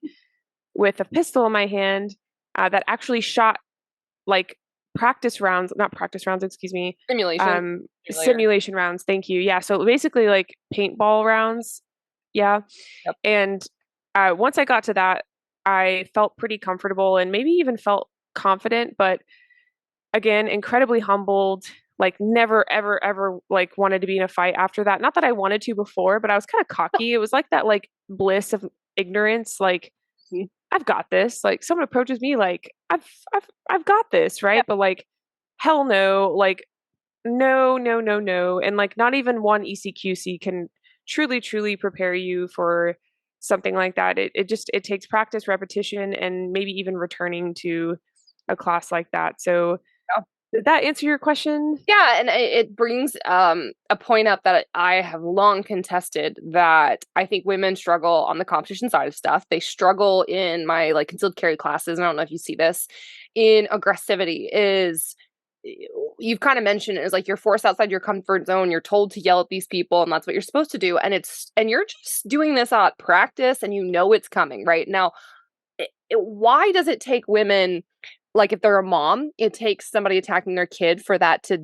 with a pistol in my hand that actually shot like not practice rounds, excuse me. Simulation rounds. Thank you. Yeah. So basically like paintball rounds. Yeah. Yep. And once I got to that, I felt pretty comfortable and maybe even felt confident, but again, incredibly humbled, like never, ever, ever like wanted to be in a fight after that. Not that I wanted to before, but I was kind of cocky. It was like that like bliss of ignorance. Like, I've got this. Like someone approaches me like I've got this, right? Yeah. But like, hell no, like no. And like not even one ECQC can truly prepare you for something like that. It takes practice, repetition, and maybe even returning to a class like that. So did that answer your question? Yeah, and it brings a point up that I have long contested, that I think women struggle on the competition side of stuff. They struggle in my like concealed carry classes, and I don't know if you see this, in aggressivity. Is you've kind of mentioned is like you're forced outside your comfort zone. You're told to yell at these people, and that's what you're supposed to do. And you're just doing this at practice, and you know it's coming right now. Why does it take women? Like if they're a mom, it takes somebody attacking their kid for that to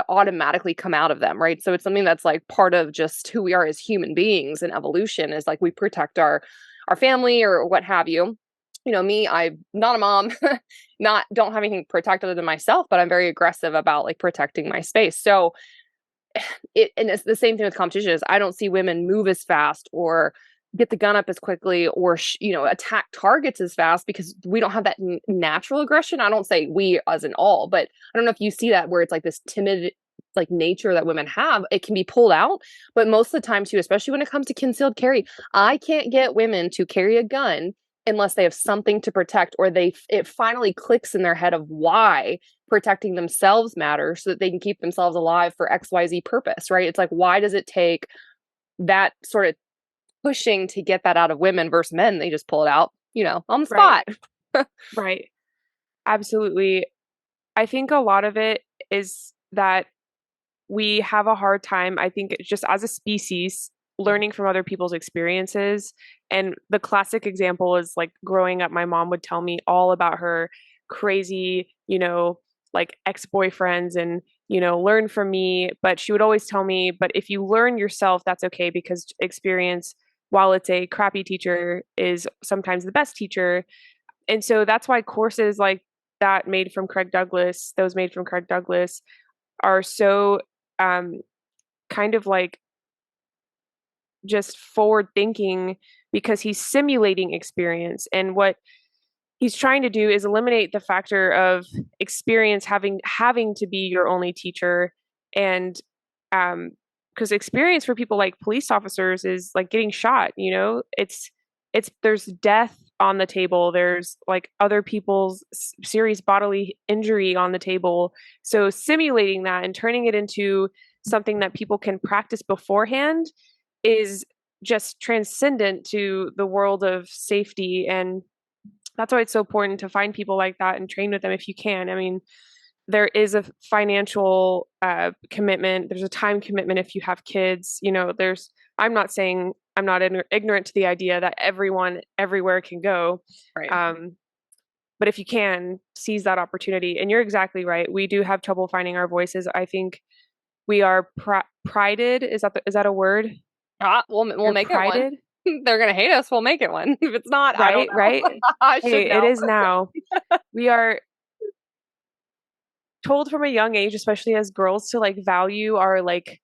automatically come out of them, right? So it's something that's like part of just who we are as human beings and evolution, is like we protect our family or what have you. You know, me, I'm not a mom, don't have anything protected other than myself, but I'm very aggressive about like protecting my space. So and it's the same thing with competitions. I don't see women move as fast or get the gun up as quickly or attack targets as fast, because we don't have that natural aggression. I don't say we as in all, but I don't know if you see that, where it's like this timid like nature that women have. It can be pulled out, but most of the time too, especially when it comes to concealed carry, I can't get women to carry a gun unless they have something to protect, or it finally clicks in their head of why protecting themselves matters, so that they can keep themselves alive for XYZ purpose, right? It's like, why does it take that sort of pushing to get that out of women versus men? They just pull it out, on the spot. Right. Absolutely. I think a lot of it is that we have a hard time, I think, just as a species, learning from other people's experiences. And the classic example is like growing up, my mom would tell me all about her crazy, like ex-boyfriends and learn from me. But she would always tell me, but if you learn yourself, that's okay, because experience, while it's a crappy teacher, is sometimes the best teacher. And so that's why courses like that those made from Craig Douglas are so kind of like just forward thinking, because he's simulating experience. And what he's trying to do is eliminate the factor of experience having to be your only teacher. And because experience for people like police officers is like getting shot, it's there's death on the table, there's like other people's serious bodily injury on the table. So simulating that and turning it into something that people can practice beforehand is just transcendent to the world of safety. And that's why it's so important to find people like that and train with them if you can. I mean, there is a financial commitment, there's a time commitment if you have kids. I'm not saying, I'm not ignorant to the idea that everyone everywhere can go. Right. But if you can, seize that opportunity. And you're exactly right. We do have trouble finding our voices. I think we are prided. Is that a word? We'll make prided? It one. They're gonna hate us. We'll make it one. If it's not, right, I don't know. Right. Hey, it is now. We are told from a young age, especially as girls, to like value our like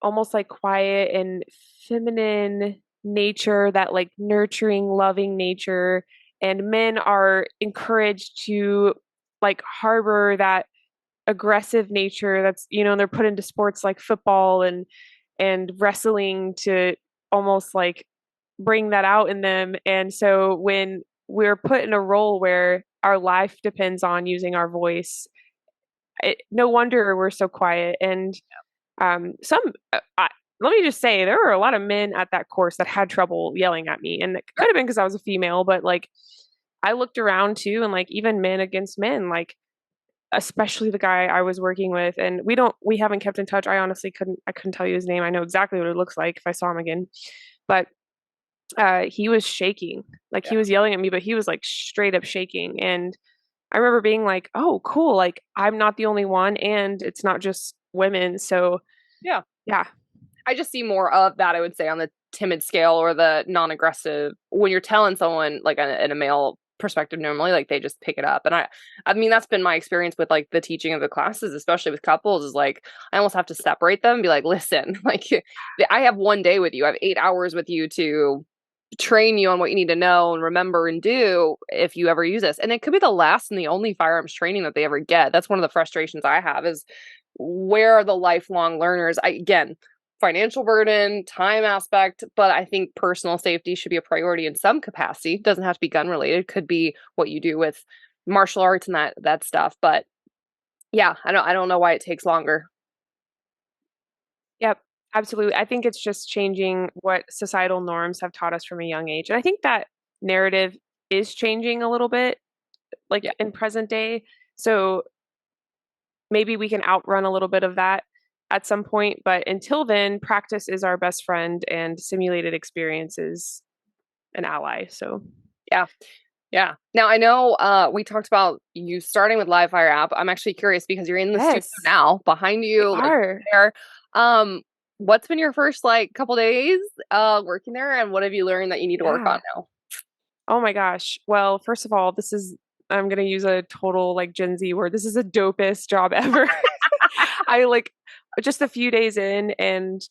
almost like quiet and feminine nature, that like nurturing, loving nature. And men are encouraged to like harbor that aggressive nature that's, they're put into sports like football and wrestling to almost like bring that out in them. And so when we're put in a role where our life depends on using our voice, no wonder we're so quiet. And let me just say, there were a lot of men at that course that had trouble yelling at me, and it could have been because I was a female, but like I looked around too, and like even men against men, like especially the guy I was working with, and we haven't kept in touch. I honestly couldn't tell you his name. I know exactly what it looks like if I saw him again, but he was shaking, like he was yelling at me, but he was like straight up shaking. And I remember being like, oh, cool. Like I'm not the only one, and it's not just women. So yeah. I just see more of that, I would say, on the timid scale or the non-aggressive. When you're telling someone like in a male perspective, normally like they just pick it up. And I mean, that's been my experience with like the teaching of the classes, especially with couples, is like I almost have to separate them and be like, listen, like I have one day with you, I have 8 hours with you to train you on what you need to know and remember and do if you ever use this. And it could be the last and the only firearms training that they ever get. That's one of the frustrations I have, is where are the lifelong learners? Again, financial burden, time aspect, but I think personal safety should be a priority in some capacity. It doesn't have to be gun related. Could be what you do with martial arts and that stuff. But yeah, I don't know why it takes longer. Yep, absolutely. I think it's just changing what societal norms have taught us from a young age. And I think that narrative is changing a little bit, like in present day. So maybe we can outrun a little bit of that at some point. But until then, practice is our best friend, and simulated experience is an ally. So yeah. Now I know we talked about you starting with Live Fire app. I'm actually curious because you're in the studio now, behind you, like, there. What's been your first like couple days working there, and what have you learned that you need to work on now? Oh my gosh. Well, first of all, I'm going to use a total like Gen Z word. This is the dopest job ever. I like just a few days in, and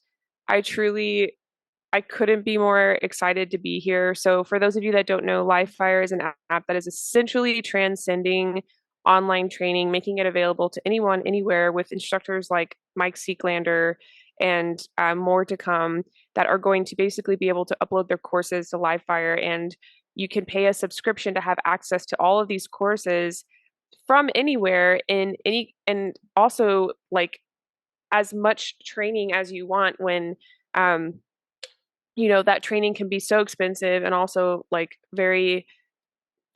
I couldn't be more excited to be here. So for those of you that don't know, Live Fire is an app that is essentially transcending online training, making it available to anyone, anywhere, with instructors like Mike Seeklander and more to come, that are going to basically be able to upload their courses to Live Fire. And you can pay a subscription to have access to all of these courses from anywhere and also like as much training as you want, when that training can be so expensive and also like very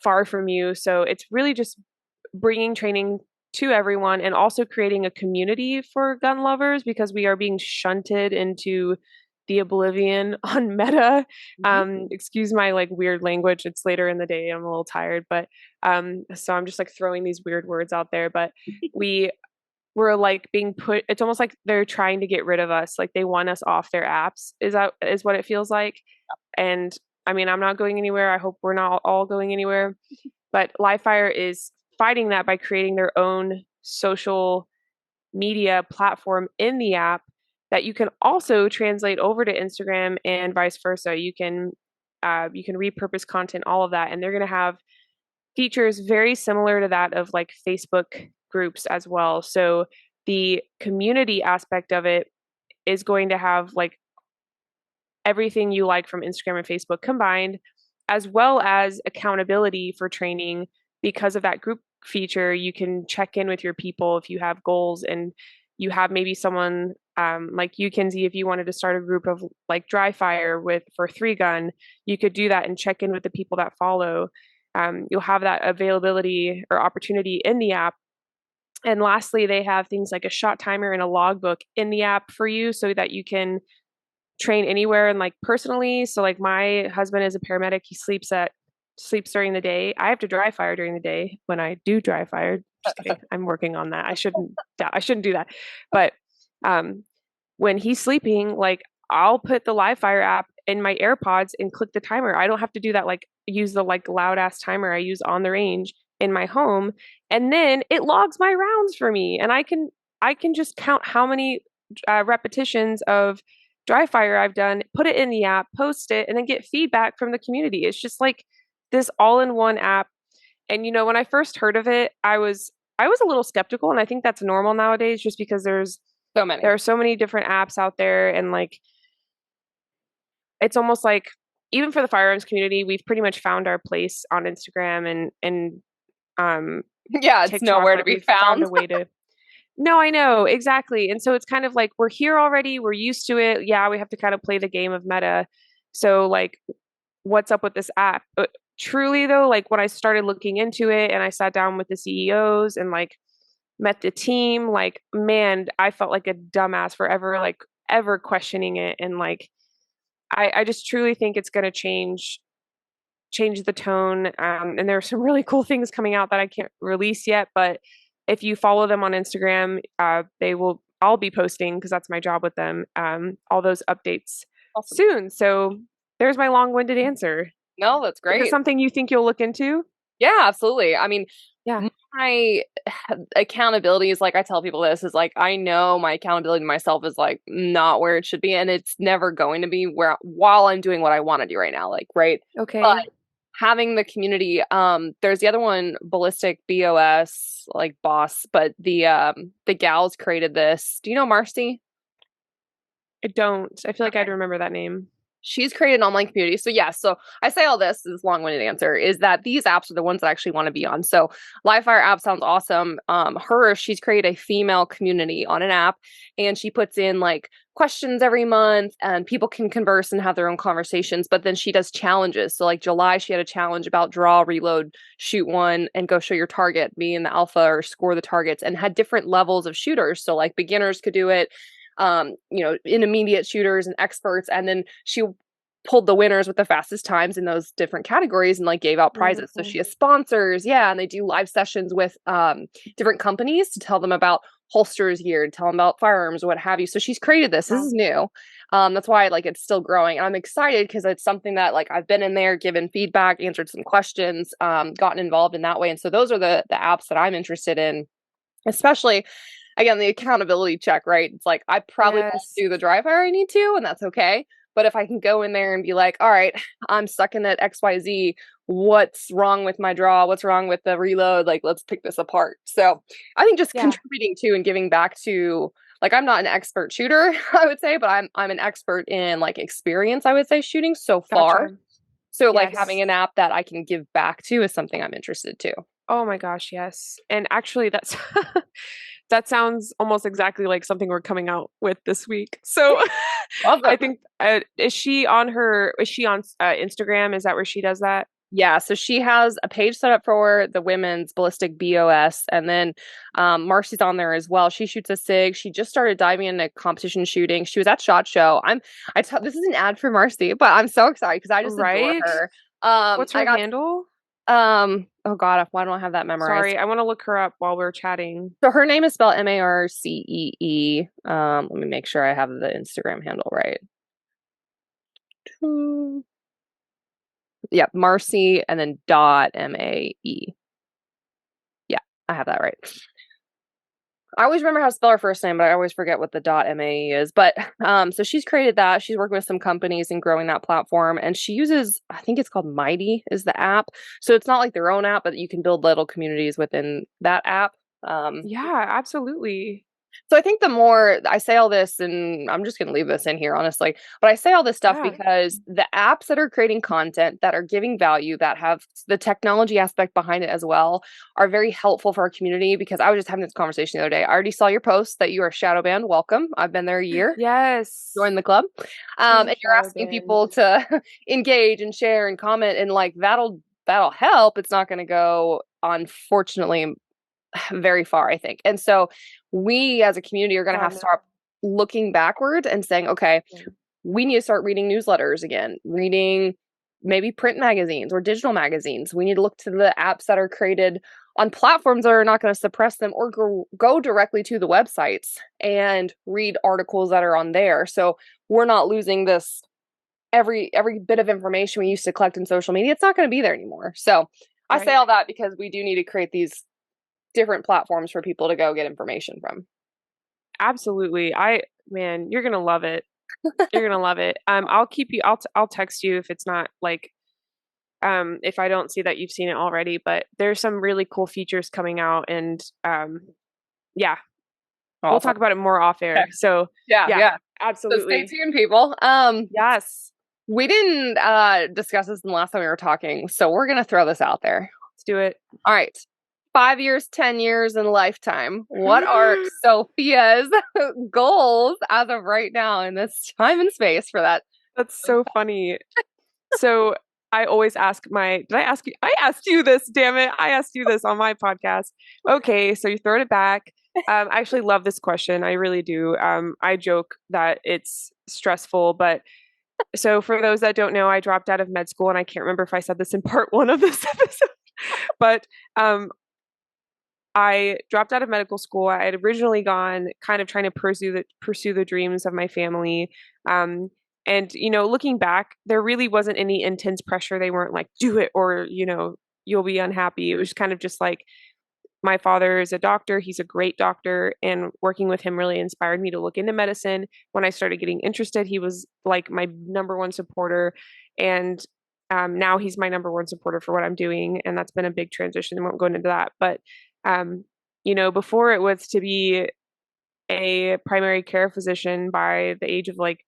far from you. So it's really just bringing training to everyone, and also creating a community for gun lovers, because we are being shunted into the oblivion on Meta. Excuse my like weird language. It's later in the day. I'm a little tired, but so I'm just like throwing these weird words out there. But we we're like being put, it's almost like they're trying to get rid of us. Like they want us off their apps is what it feels like. And I mean, I'm not going anywhere. I hope we're not all going anywhere, but Livefire is fighting that by creating their own social media platform in the app that you can also translate over to Instagram and vice versa. You can repurpose content, all of that, and they're going to have features very similar to that of like Facebook groups as well. So the community aspect of it is going to have like everything you like from Instagram and Facebook combined, as well as accountability for training. Because of that group feature, you can check in with your people if you have goals, and you have maybe someone like you, Kinsey, if you wanted to start a group of like dry fire for 3-gun, you could do that and check in with the people that follow. You'll have that availability or opportunity in the app. And lastly, they have things like a shot timer and a logbook in the app for you so that you can train anywhere and like personally. So like my husband is a paramedic. He sleeps during the day. I have to dry fire during the day when I do dry fire. Just kidding. I'm working on that. I shouldn't do that. But when he's sleeping, like I'll put the live fire app in my AirPods and click the timer. I don't have to do that, like use the like loud ass timer I use on the range in my home. And then it logs my rounds for me. And I can just count how many repetitions of dry fire I've done, put it in the app, post it, and then get feedback from the community. It's just like this all-in-one app. And when I first heard of it, I was a little skeptical, and I think that's normal nowadays just because there are so many different apps out there, and like it's almost like even for the firearms community, we've pretty much found our place on Instagram and yeah, it's TikTok, nowhere to like be we've found. a way to No, I know, exactly. And so it's kind of like we're here already, we're used to it. Yeah, we have to kind of play the game of meta. So like what's up with this app? But truly though, like when I started looking into it and I sat down with the CEOs and like met the team, like man, I felt like a dumbass for ever questioning it. And like I just truly think it's gonna change the tone. And there are some really cool things coming out that I can't release yet, but if you follow them on Instagram, I'll be posting, because that's my job with them, all those updates soon. So there's my long-winded answer. No, that's great. Is it something you think you'll look into? Yeah, absolutely. I mean, yeah, my accountability is like, I tell people this is like, I know my accountability to myself is like not where it should be, and it's never going to be while I'm doing what I want to do right now. Like, right. Okay. But having the community, there's the other one, Ballistic BOS, like boss, but the gals created this. Do you know Marcy? I don't. I feel like I'd remember that name. She's created an online community. So yeah, so I say all this long-winded answer is that these apps are the ones that I actually want to be on. So Livefire app sounds awesome. She's created a female community on an app, and she puts in like questions every month, and people can converse and have their own conversations. But then she does challenges. So like July, she had a challenge about draw, reload, shoot one, and go show your target, be in the alpha or score the targets, and had different levels of shooters. So like beginners could do it, intermediate shooters and experts, and then she pulled the winners with the fastest times in those different categories and like gave out prizes. So she has sponsors, and they do live sessions with different companies to tell them about holsters gear, to tell them about firearms or what have you. So she's created this. This is new. That's why like it's still growing, and I'm excited because it's something that like I've been in there, given feedback, answered some questions, gotten involved in that way. And so those are the apps that I'm interested in, especially. Again, the accountability check, right? It's like, I probably won't do the dry fire I need to, and that's okay. But if I can go in there and be like, all right, I'm stuck in at XYZ, what's wrong with my draw? What's wrong with the reload? Like, let's pick this apart. So I think just contributing to and giving back to, like, I'm not an expert shooter, I would say, but I'm an expert in like experience, I would say, shooting so far. Gotcha. So like having an app that I can give back to is something I'm interested to. Oh my gosh, yes. And actually that's that sounds almost exactly like something we're coming out with this week. So I think is she on Instagram? Is that where she does that? Yeah, so she has a page set up for the women's Ballistic BOS, and then Marcy's on there as well. She shoots a SIG. She just started diving into competition shooting. She was at SHOT Show. This is an ad for Marcy, but I'm so excited because I just adore her. What's her handle? oh God, why don't I have that memorized? Sorry, I want to look her up while we're chatting. So her name is spelled Marcee. Let me make sure I have the Instagram handle right. Yep, Marcy and then .Mae. Yeah, I have that right. I always remember how to spell her first name, but I always forget what the .mae is. But so she's created that. She's working with some companies and growing that platform. And she uses, I think it's called Mighty is the app. So it's not like their own app, but you can build little communities within that app. Yeah, absolutely. So I think the more I say all this, and I'm just going to leave this in here, honestly, but I say all this stuff because the apps that are creating content that are giving value, that have the technology aspect behind it as well, are very helpful for our community. Because I was just having this conversation the other day. I already saw your post that you are shadow banned. Welcome. I've been there a year. Yes. Join the club. And you're asking people to engage and share and comment, and like that'll help. It's not going to go, unfortunately, very far, I think. And so we as a community are going to have to start looking backward and saying, okay, we need to start reading newsletters again, reading maybe print magazines or digital magazines. We need to look to the apps that are created on platforms that are not going to suppress them, or go directly to the websites and read articles that are on there. So we're not losing this every bit of information we used to collect in social media. It's not going to be there anymore. So I say all that because we do need to create these different platforms for people to go get information from. Absolutely. Man, you're gonna love it. You're gonna love it. I'll keep you. I'll text you if it's not like, if I don't see that you've seen it already. But there's some really cool features coming out, and yeah, we'll talk about it more off air. Okay. So yeah, absolutely. So stay tuned, people. Yes, we didn't discuss this the last time we were talking, so we're gonna throw this out there. Let's do it. All right. 5 years, 10 years, and lifetime. What are Sofia's goals as of right now in this time and space for that? That's so funny. So I always ask did I ask you? I asked you this, damn it. I asked you this on my podcast. Okay, so you throwing it back. I actually love this question. I really do. I joke that it's stressful, but so for those that don't know, I dropped out of med school, and I can't remember if I said this in part 1 of this episode, but I dropped out of medical school. I had originally gone kind of trying to pursue the dreams of my family. And, looking back, there really wasn't any intense pressure. They weren't like, do it or, you'll be unhappy. It was kind of just like, my father is a doctor. He's a great doctor. And working with him really inspired me to look into medicine. When I started getting interested, he was like my number one supporter. And now he's my number one supporter for what I'm doing. And that's been a big transition. I won't go into that. But before it was to be a primary care physician by the age of like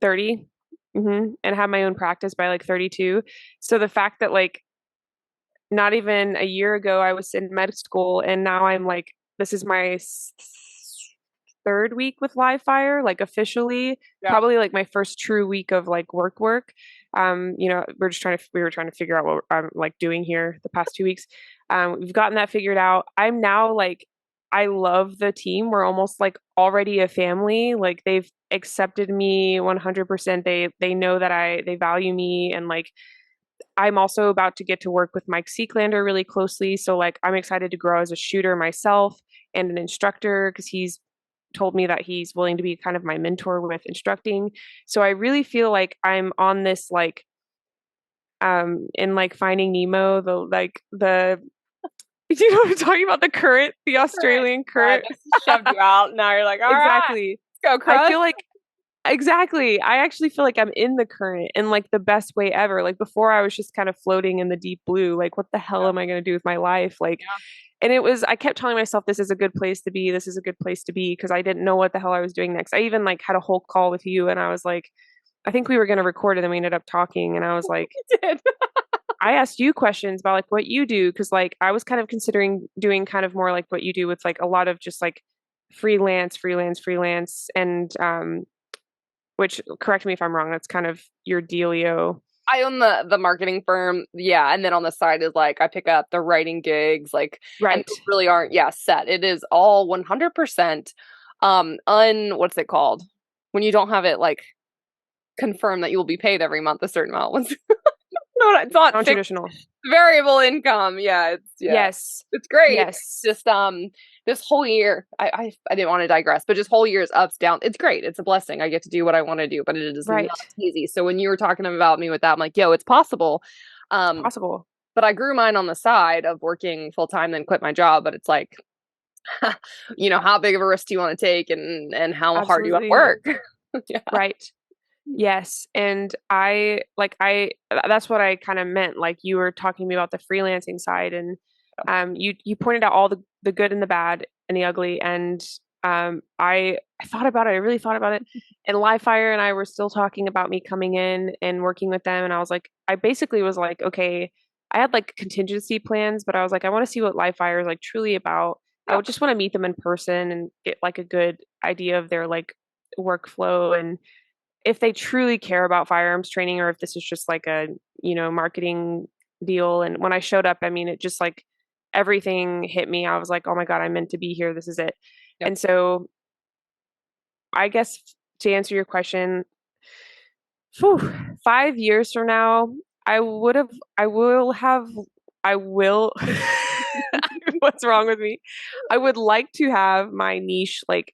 30, and have my own practice by like 32. So the fact that like not even a year ago I was in med school, and now I'm like, this is my 3rd week with live fire, like officially, probably like my first true week of like work. We were trying to figure out what I'm like doing here the past 2 weeks. We've gotten that figured out. I'm now like, I love the team. We're almost like already a family. Like they've accepted me 100%. They know that they value me. And like, I'm also about to get to work with Mike Seeklander really closely. So like, I'm excited to grow as a shooter myself and an instructor, because he's told me that he's willing to be kind of my mentor with instructing. So I really feel like I'm on this like in like Finding Nemo, you know what I'm talking about, the Australian current. Shoved you out. Now you're like, all exactly. Right, let's go, Chris. I feel like exactly. I actually feel like I'm in the current in like the best way ever. Like before I was just kind of floating in the deep blue. Like, what the hell am I going to do with my life? Like, and I kept telling myself, this is a good place to be. This is a good place to be. Because I didn't know what the hell I was doing next. I even like had a whole call with you, and I was like, I think we were going to record, and then we ended up talking, and I was like, I asked you questions about like what you do. Cause like I was kind of considering doing kind of more like what you do with like a lot of just like freelance. And, which, correct me if I'm wrong, that's kind of your dealio. I own the marketing firm. Yeah. And then on the side is like, I pick up the writing gigs, like, right. And really aren't, set. It is all 100%, what's it called? When you don't have it like confirmed that you will be paid every month a certain amount. I don't It's not non-traditional. Variable income. Yeah, Yes, it's great. Yes, Just this whole year, I didn't want to digress, but just whole year's ups, downs. It's great. It's a blessing. I get to do what I want to do, but it is right. not easy. So when you were talking about me with that, I'm like, yo, it's possible. It's possible. But I grew mine on the side of working full time, then quit my job. But it's like, how big of a risk do you want to take, and how hard do you want to work? Yeah. Right. Yes. And that's what I kind of meant. Like you were talking to me about the freelancing side, and you pointed out all the good and the bad and the ugly. And I thought about it. I really thought about it. And Livefire and I were still talking about me coming in and working with them. And I was like, I basically was like, okay, I had like contingency plans, but I was like, I want to see what Livefire is like truly about. I would just want to meet them in person and get like a good idea of their like workflow, and if they truly care about firearms training, or if this is just like a, marketing deal. And when I showed up, I mean, it just like everything hit me. I was like, oh my God, I'm meant to be here. This is it. Yep. And so I guess to answer your question, 5 years from now, I will, what's wrong with me? I would like to have my niche, like,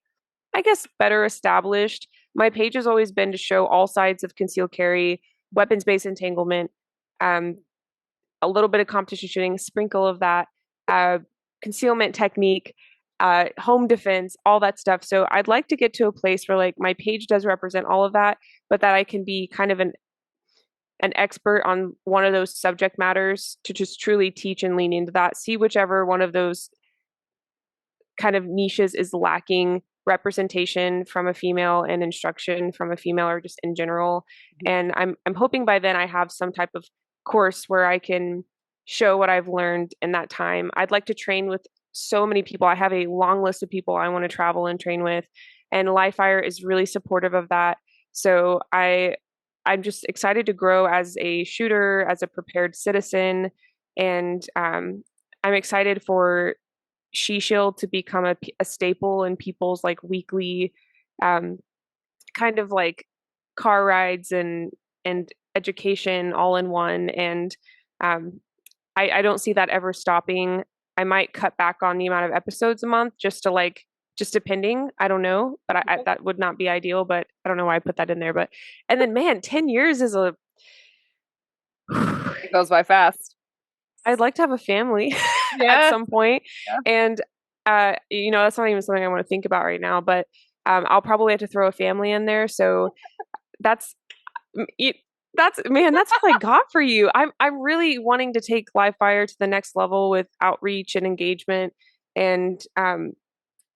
I guess, better established. My page has always been to show all sides of concealed carry, weapons-based entanglement, a little bit of competition shooting, a sprinkle of that, concealment technique, home defense, all that stuff. So I'd like to get to a place where like my page does represent all of that, but that I can be kind of an expert on one of those subject matters to just truly teach and lean into that. See whichever one of those kind of niches is lacking representation from a female and instruction from a female, or just in general. And I'm hoping by then I have some type of course where I can show what I've learned in that time. I'd like to train with so many people. I have a long list of people I want to travel and train with, and Livefire is really supportive of that. So I'm just excited to grow as a shooter, as a prepared citizen, and I'm excited for She Shield to become a staple in people's like weekly kind of like car rides and education all in one. And I don't see that ever stopping. I might cut back on the amount of episodes a month just depending. I don't know, but that would not be ideal, but I don't know why I put that in there. But, and then man, 10 years is it goes by fast. I'd like to have a family at some point. Yeah. And, that's not even something I want to think about right now, but I'll probably have to throw a family in there. So that's all I got for you. I'm really wanting to take Livefire to the next level with outreach and engagement, and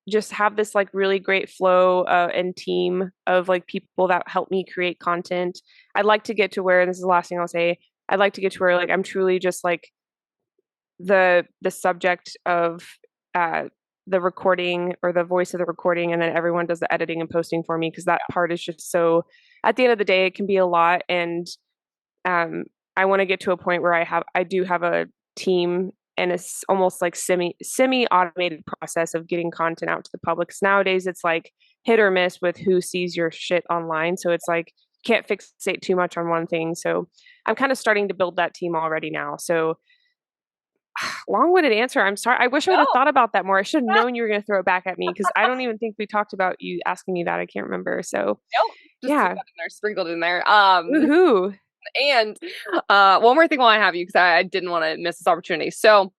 just have this like really great flow and team of like people that help me create content. I'd like to get to where, and this is the last thing I'll say, I'd like to get to where like I'm truly just like the subject of the recording, or the voice of the recording, and then everyone does the editing and posting for me, because that part is just so, at the end of the day, it can be a lot. And I want to get to a point where I do have a team, and it's almost like semi automated process of getting content out to the public. 'Cause nowadays it's like hit or miss with who sees your shit online. So it's like, can't fixate too much on one thing. So I'm kind of starting to build that team already now. So long-winded answer. I'm sorry. I wish I would have thought about that more. I should have known you were going to throw it back at me, because I don't even think we talked about you asking me that. I can't remember. So just sprinkled in there. Woohoo. And one more thing while I have you, because I didn't want to miss this opportunity. So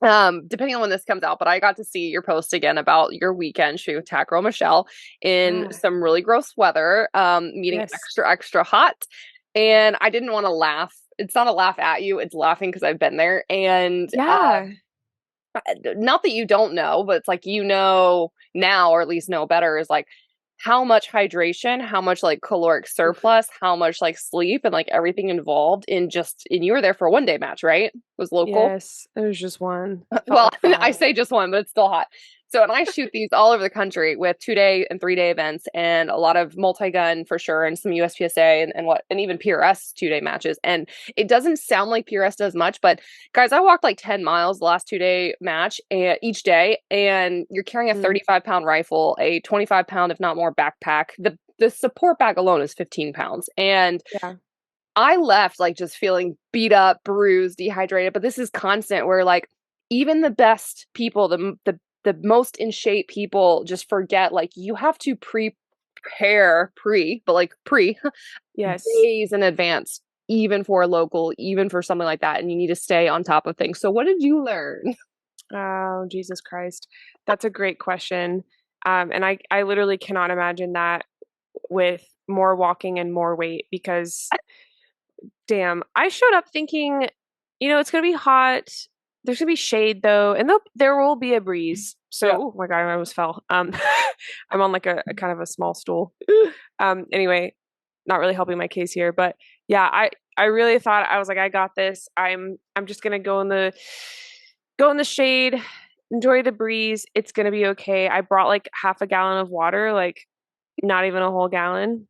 depending on when this comes out, but I got to see your post again about your weekend shoot with Tat Girl Michelle in some really gross weather, meeting extra hot. And I didn't want to laugh. It's not a laugh at you. It's laughing because I've been there. And not that you don't know, but it's like, now, or at least know better, is like how much hydration, how much like caloric surplus, how much like sleep, and like everything involved in you were there for a 1 day match, right? It was local. Yes, it was just one. Well, I say just one, but it's still hot. So, and I shoot these all over the country with 2-day and 3-day events, and a lot of multi-gun for sure, and some USPSA and even PRS 2-day matches. And it doesn't sound like PRS does much, but guys, I walked like 10 miles the last 2-day match each day, and you're carrying a 35-pound rifle, a 25-pound, if not more, backpack. The support bag alone is 15 pounds. And I left like just feeling beat up, bruised, dehydrated, but this is constant where like even the best people, the most in shape people just forget like you have to prepare Yes. days in advance, even for local, even for something like that, and you need to stay on top of things. So what did you learn? Oh, Jesus Christ. That's a great question. And I literally cannot imagine that with more walking and more weight because damn, I showed up thinking, it's gonna be hot. There's gonna be shade though, and there will be a breeze. So, Yeah. oh my God, I almost fell. I'm on like a kind of a small stool. Anyway, not really helping my case here, but yeah, I really thought I was like, I got this. I'm just gonna go in the shade, enjoy the breeze. It's gonna be okay. I brought like half a gallon of water, like not even a whole gallon.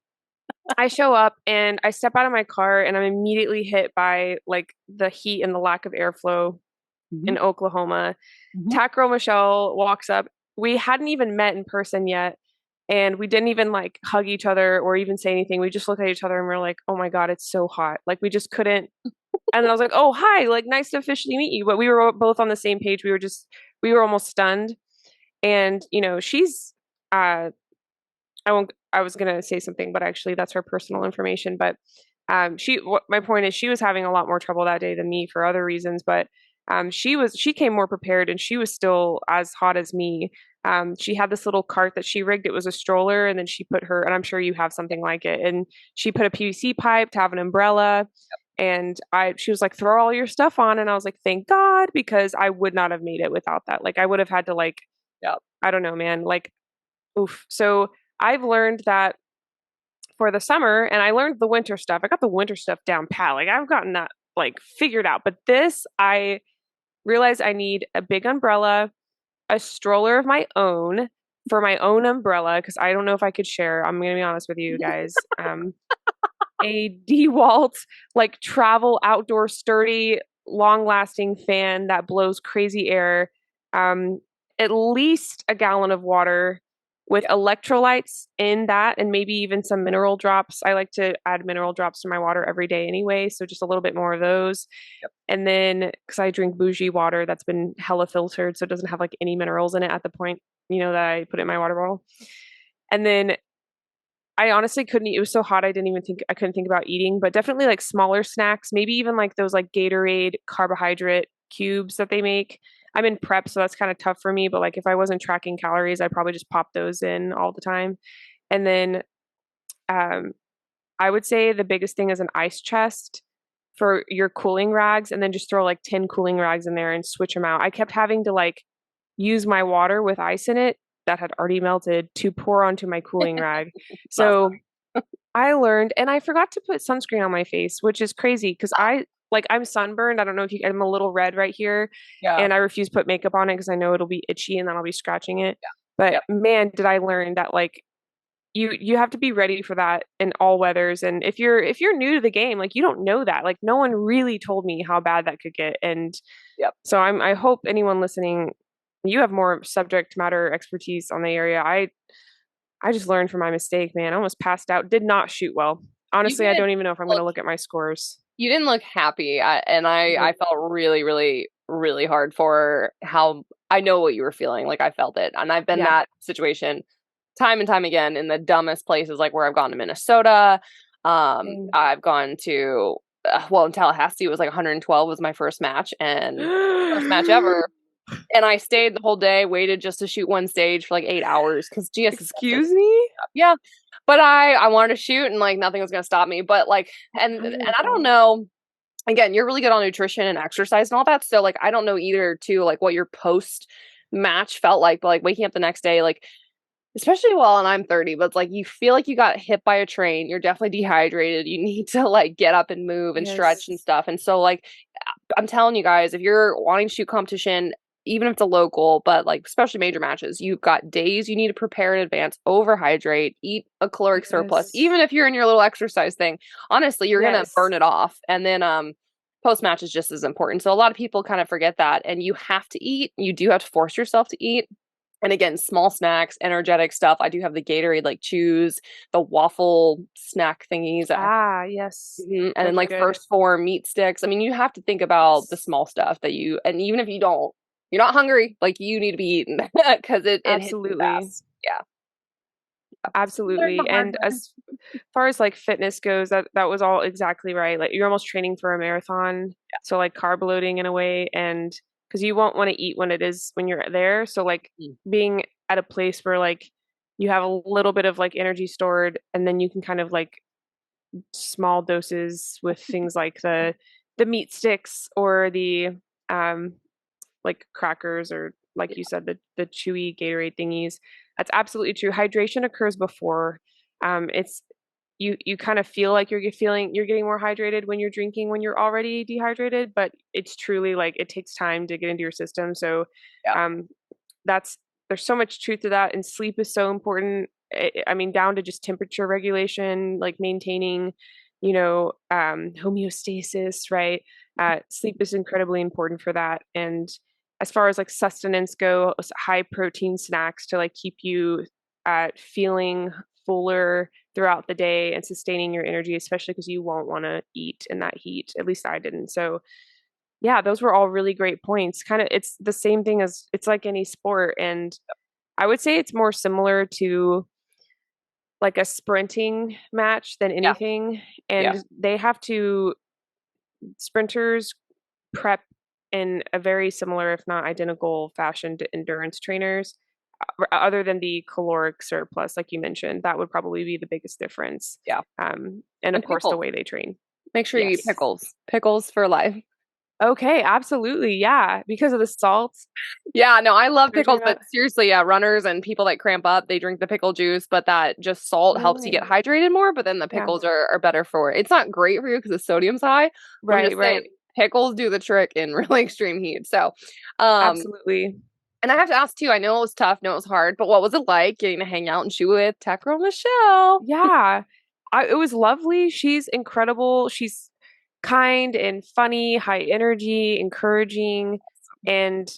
I show up and I step out of my car and I'm immediately hit by like the heat and the lack of airflow in Oklahoma. Tack Girl Michelle walks up. We hadn't even met in person yet. And we didn't even like hug each other or even say anything. We just looked at each other and we're like, oh my God, it's so hot. Like we just couldn't. And then I was like, oh, hi, like nice to officially meet you. But we were both on the same page. We were almost stunned. And, she's, I was going to say something, but actually that's her personal information. But my point is she was having a lot more trouble that day than me for other reasons. But she came more prepared and she was still as hot as me. She had this little cart that she rigged. It was a stroller, and then she put and I'm sure you have something like it. And she put a PVC pipe to have an umbrella. And she was like, throw all your stuff on. And I was like, thank God, because I would not have made it without that. Like I would have had to I don't know, man, like, oof. So I've learned that for the summer, and I learned the winter stuff. I got the winter stuff down pat. Like I've gotten that like figured out. But this, I realized I need a big umbrella, a stroller of my own for my own umbrella, because I don't know if I could share. I'm gonna be honest with you guys. A DeWalt like travel outdoor sturdy, long lasting fan that blows crazy air. At least a gallon of water with electrolytes in that, and maybe even some mineral drops. I like to add mineral drops to my water every day anyway, so just a little bit more of those. And then because I drink bougie water that's been hella filtered, so it doesn't have like any minerals in it at the point that I put it in my water bottle. And then I honestly couldn't eat. It was so hot I couldn't think about eating, but definitely like smaller snacks, maybe even like those like Gatorade carbohydrate cubes that they make. I'm in prep, so that's kind of tough for me, but like if I wasn't tracking calories, I'd probably just pop those in all the time. And then I would say the biggest thing is an ice chest for your cooling rags, and then just throw like 10 cooling rags in there and switch them out. I kept having to like use my water with ice in it that had already melted to pour onto my cooling rag. So I learned, and I forgot to put sunscreen on my face, which is crazy because I'm sunburned. I don't know if I'm a little red right here, and I refuse to put makeup on it because I know it'll be itchy and then I'll be scratching it. But man, did I learn that like you have to be ready for that in all weathers. And if you're new to the game, like you don't know that. Like no one really told me how bad that could get. And so I hope anyone listening, you have more subject matter expertise on the area. I just learned from my mistake, man. I almost passed out. Did not shoot well. Honestly, I don't even know if I'm going to look at my scores. You didn't look happy, I felt really, really, really hard for how I know what you were feeling. Like I felt it, and I've been in that situation time and time again in the dumbest places, like where I've gone to Minnesota. I've gone to in Tallahassee. It was like 112 was my first match, and first match ever. And I stayed the whole day, waited just to shoot one stage for like 8 hours because GS is excuse me. Yeah, but I wanted to shoot, and like nothing was gonna stop me. But like, and I don't know. Again, you're really good on nutrition and exercise and all that. So like, I don't know either too, like what your post match felt like, but like waking up the next day, like, especially and I'm 30, but it's like, you feel like you got hit by a train. You're definitely dehydrated. You need to like get up and move and stretch and stuff. And so like, I'm telling you guys, if you're wanting to shoot competition, even if it's a local, but like especially major matches, you've got days you need to prepare in advance, overhydrate, eat a caloric surplus. Even if you're in your little exercise thing, honestly, you're going to burn it off. And then post match is just as important. So a lot of people kind of forget that, and you have to eat. You do have to force yourself to eat. And again, small snacks, energetic stuff. I do have the Gatorade like chews, the waffle snack thingies. Yes. And Those then are like good. first form meat sticks. I mean, you have to think about the small stuff that and even if you're not hungry, like you need to be eating because it hits you Absolutely. fast. Yeah. Absolutely. And as far as like fitness goes, that was all exactly right. Like you're almost training for a marathon. So like carb loading in a way, and because you won't want to eat when you're there. So like being at a place where like you have a little bit of like energy stored, and then you can kind of like small doses with things like the meat sticks or the um like crackers, or like you said, the chewy Gatorade thingies. That's absolutely true. Hydration occurs before. It's you kind of feel like you're getting more hydrated when you're drinking when you're already dehydrated, but it's truly like it takes time to get into your system. So um that's there's so much truth to that, and sleep is so important. I mean, down to just temperature regulation, like maintaining, homeostasis, right? Sleep is incredibly important for that. And as far as like sustenance go, high protein snacks to like keep you feeling fuller throughout the day and sustaining your energy, especially because you won't want to eat in that heat. At least I didn't. So yeah, those were all really great points. Kind of, it's the same thing as it's like any sport. And I would say it's more similar to like a sprinting match than anything. And they have to, sprinters prep in a very similar, if not identical fashion to endurance trainers, other than the caloric surplus, like you mentioned. That would probably be the biggest difference. Yeah. And of course, the way they train. Make sure you eat pickles. Pickles for life. Okay, absolutely. Yeah, because of the salt. Yeah, no, I love pickles, but seriously, yeah, runners and people that cramp up, they drink the pickle juice, but that just salt helps you get hydrated more, but then the pickles are better for it. It's not great for you because the sodium's high. I'm just saying, pickles do the trick in really extreme heat. So, absolutely. And I have to ask too, I know it was tough, know it was hard, but what was it like getting to hang out and shoot with Tech Girl Michelle? Yeah, it was lovely. She's incredible. She's kind and funny, high energy, encouraging, and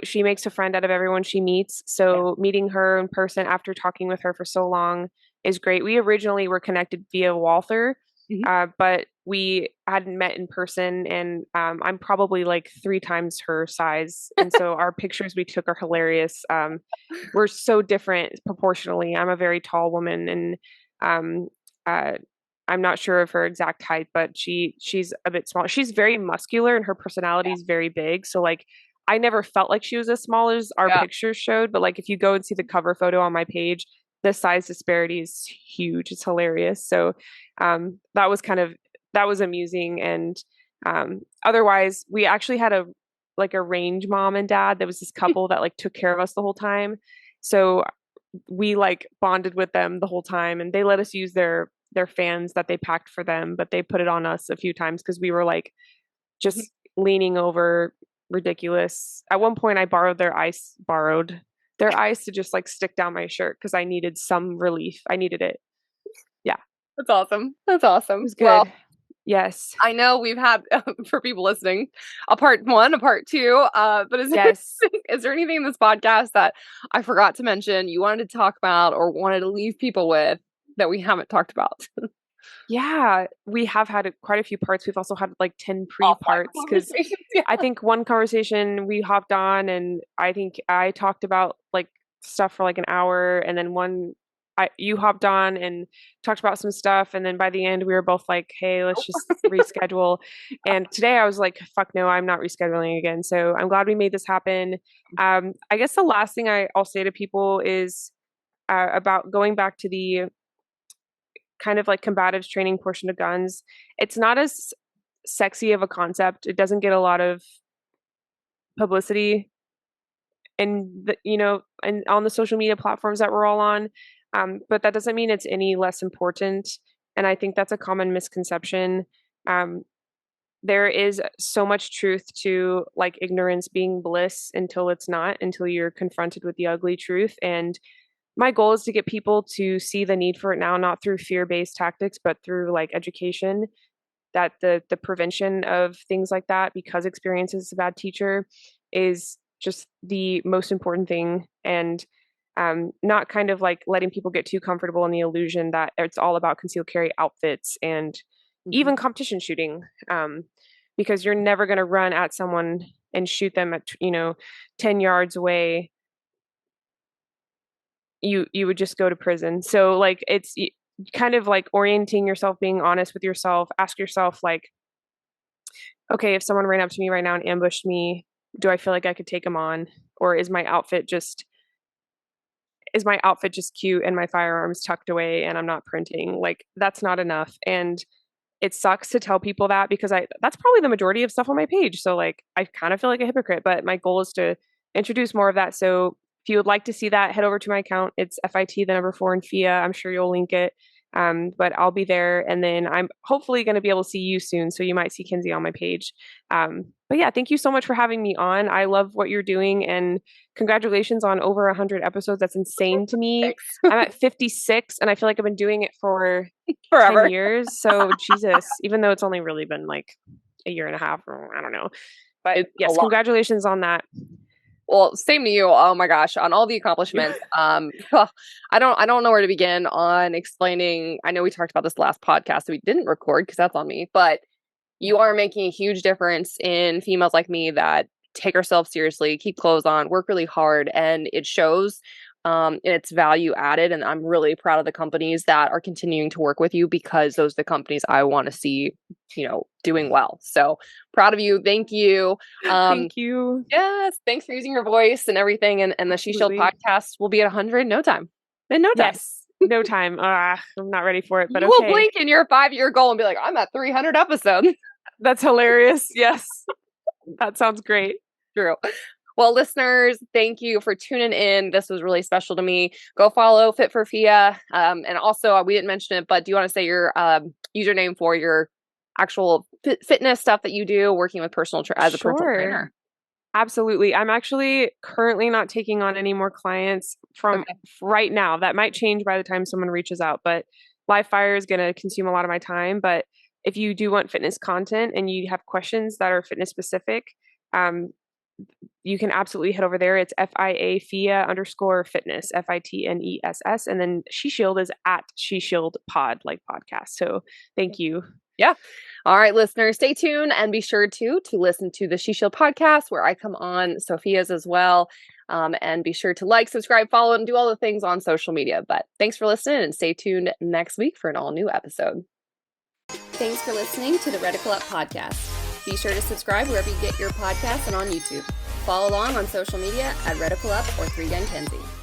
she makes a friend out of everyone she meets. So meeting her in person after talking with her for so long is great. We originally were connected via Walther, but we hadn't met in person, and I'm probably like 3 times her size, and so our pictures we took are hilarious. We're so different proportionally. I'm a very tall woman, and um, I'm not sure of her exact height, but she's a bit small. She's very muscular, and her personality is very big. So like, I never felt like she was as small as our pictures showed. But like, if you go and see the cover photo on my page, the size disparity is huge. It's hilarious. So that was amusing. And otherwise, we actually had a range mom and dad. There was this couple that like took care of us the whole time. So we like bonded with them the whole time, and they let us use their fans that they packed for them, but they put it on us a few times because we were like just leaning over ridiculous. At one point I borrowed their ice to just like stick down my shirt because I needed some relief. I needed it. Yeah. That's awesome. That's awesome. It was good. Well, yes. I know we've had, for people listening, a part 1, a part 2, but is there anything in this podcast that I forgot to mention you wanted to talk about or wanted to leave people with that we haven't talked about? Yeah, we have had quite a few parts. We've also had like 10 pre-parts because I think one conversation we hopped on, and I think I talked about like stuff for like an hour, and then you hopped on and talked about some stuff, and then by the end we were both like, hey, let's just reschedule. And today I was like, fuck no, I'm not rescheduling again. So I'm glad we made this happen. I guess the last thing I'll say to people is about going back to the kind of like combatives training portion of guns. It's not as sexy of a concept. It doesn't get a lot of publicity and and on the social media platforms that we're all on. But that doesn't mean it's any less important. And I think that's a common misconception. There is so much truth to like ignorance being bliss until it's not, until you're confronted with the ugly truth. And my goal is to get people to see the need for it now, not through fear-based tactics, but through like education, that the prevention of things like that, because experience is a bad teacher, is just the most important thing, and not kind of like letting people get too comfortable in the illusion that it's all about concealed carry outfits and even competition shooting, because you're never going to run at someone and shoot them at 10 yards away. You would just go to prison. So like it's kind of like orienting yourself, being honest with yourself. Ask yourself, like, okay, if someone ran up to me right now and ambushed me, do I feel like I could take them on? Or is my outfit just cute and my firearms tucked away and I'm not printing? Like, that's not enough. And it sucks to tell people that, because that's probably the majority of stuff on my page. So like, I kind of feel like a hypocrite, but my goal is to introduce more of that. So if you would like to see that, head over to my account. It's FIT4Fia. I'm sure you'll link it. But I'll be there, and then I'm hopefully going to be able to see you soon. So you might see Kinsey on my page. But yeah, thank you so much for having me on. I love what you're doing, and congratulations on over 100 episodes. That's insane to me. I'm at 56, and I feel like I've been doing it for forever. 10 years. So Jesus, even though it's only really been like a year and a half, or I don't know. But yes, congratulations on that. Well, same to you. Oh my gosh, on all the accomplishments. I don't know where to begin on explaining. I know we talked about this last podcast that we didn't record because that's on me, but you are making a huge difference in females like me that take ourselves seriously, keep clothes on, work really hard, and it shows. It's value added, and I'm really proud of the companies that are continuing to work with you, because those are the companies I want to see, doing well. So proud of you. Thank you. Thank you. Yes. Thanks for using your voice and everything. And the She Shield podcast will be at 100 in no time. Yes. No time. I'm not ready for it, but you okay. will blink in your 5-year goal and be like, I'm at 300 episodes. That's hilarious. Yes. That sounds great. True. Well, listeners, thank you for tuning in. This was really special to me. Go follow Fit4Fia. And also, we didn't mention it, but do you want to say your username for your actual fitness stuff that you do, working with as a personal trainer? Absolutely. I'm actually currently not taking on any more clients from right now. That might change by the time someone reaches out, but live fire is going to consume a lot of my time. But if you do want fitness content and you have questions that are fitness specific, you can absolutely head over there. It's FIA_fitness, FITNESS. And then She Shield is at She Shield Pod, like podcast. So thank you. Yeah. All right, listeners, stay tuned and be sure to listen to the She Shield podcast, where I come on Sofia's as well. And be sure to like, subscribe, follow, and do all the things on social media. But thanks for listening, and stay tuned next week for an all new episode. Thanks for listening to the Reticle Up podcast. Be sure to subscribe wherever you get your podcasts and on YouTube. Follow along on social media at Reticle Up or 3 Gun Kenzie.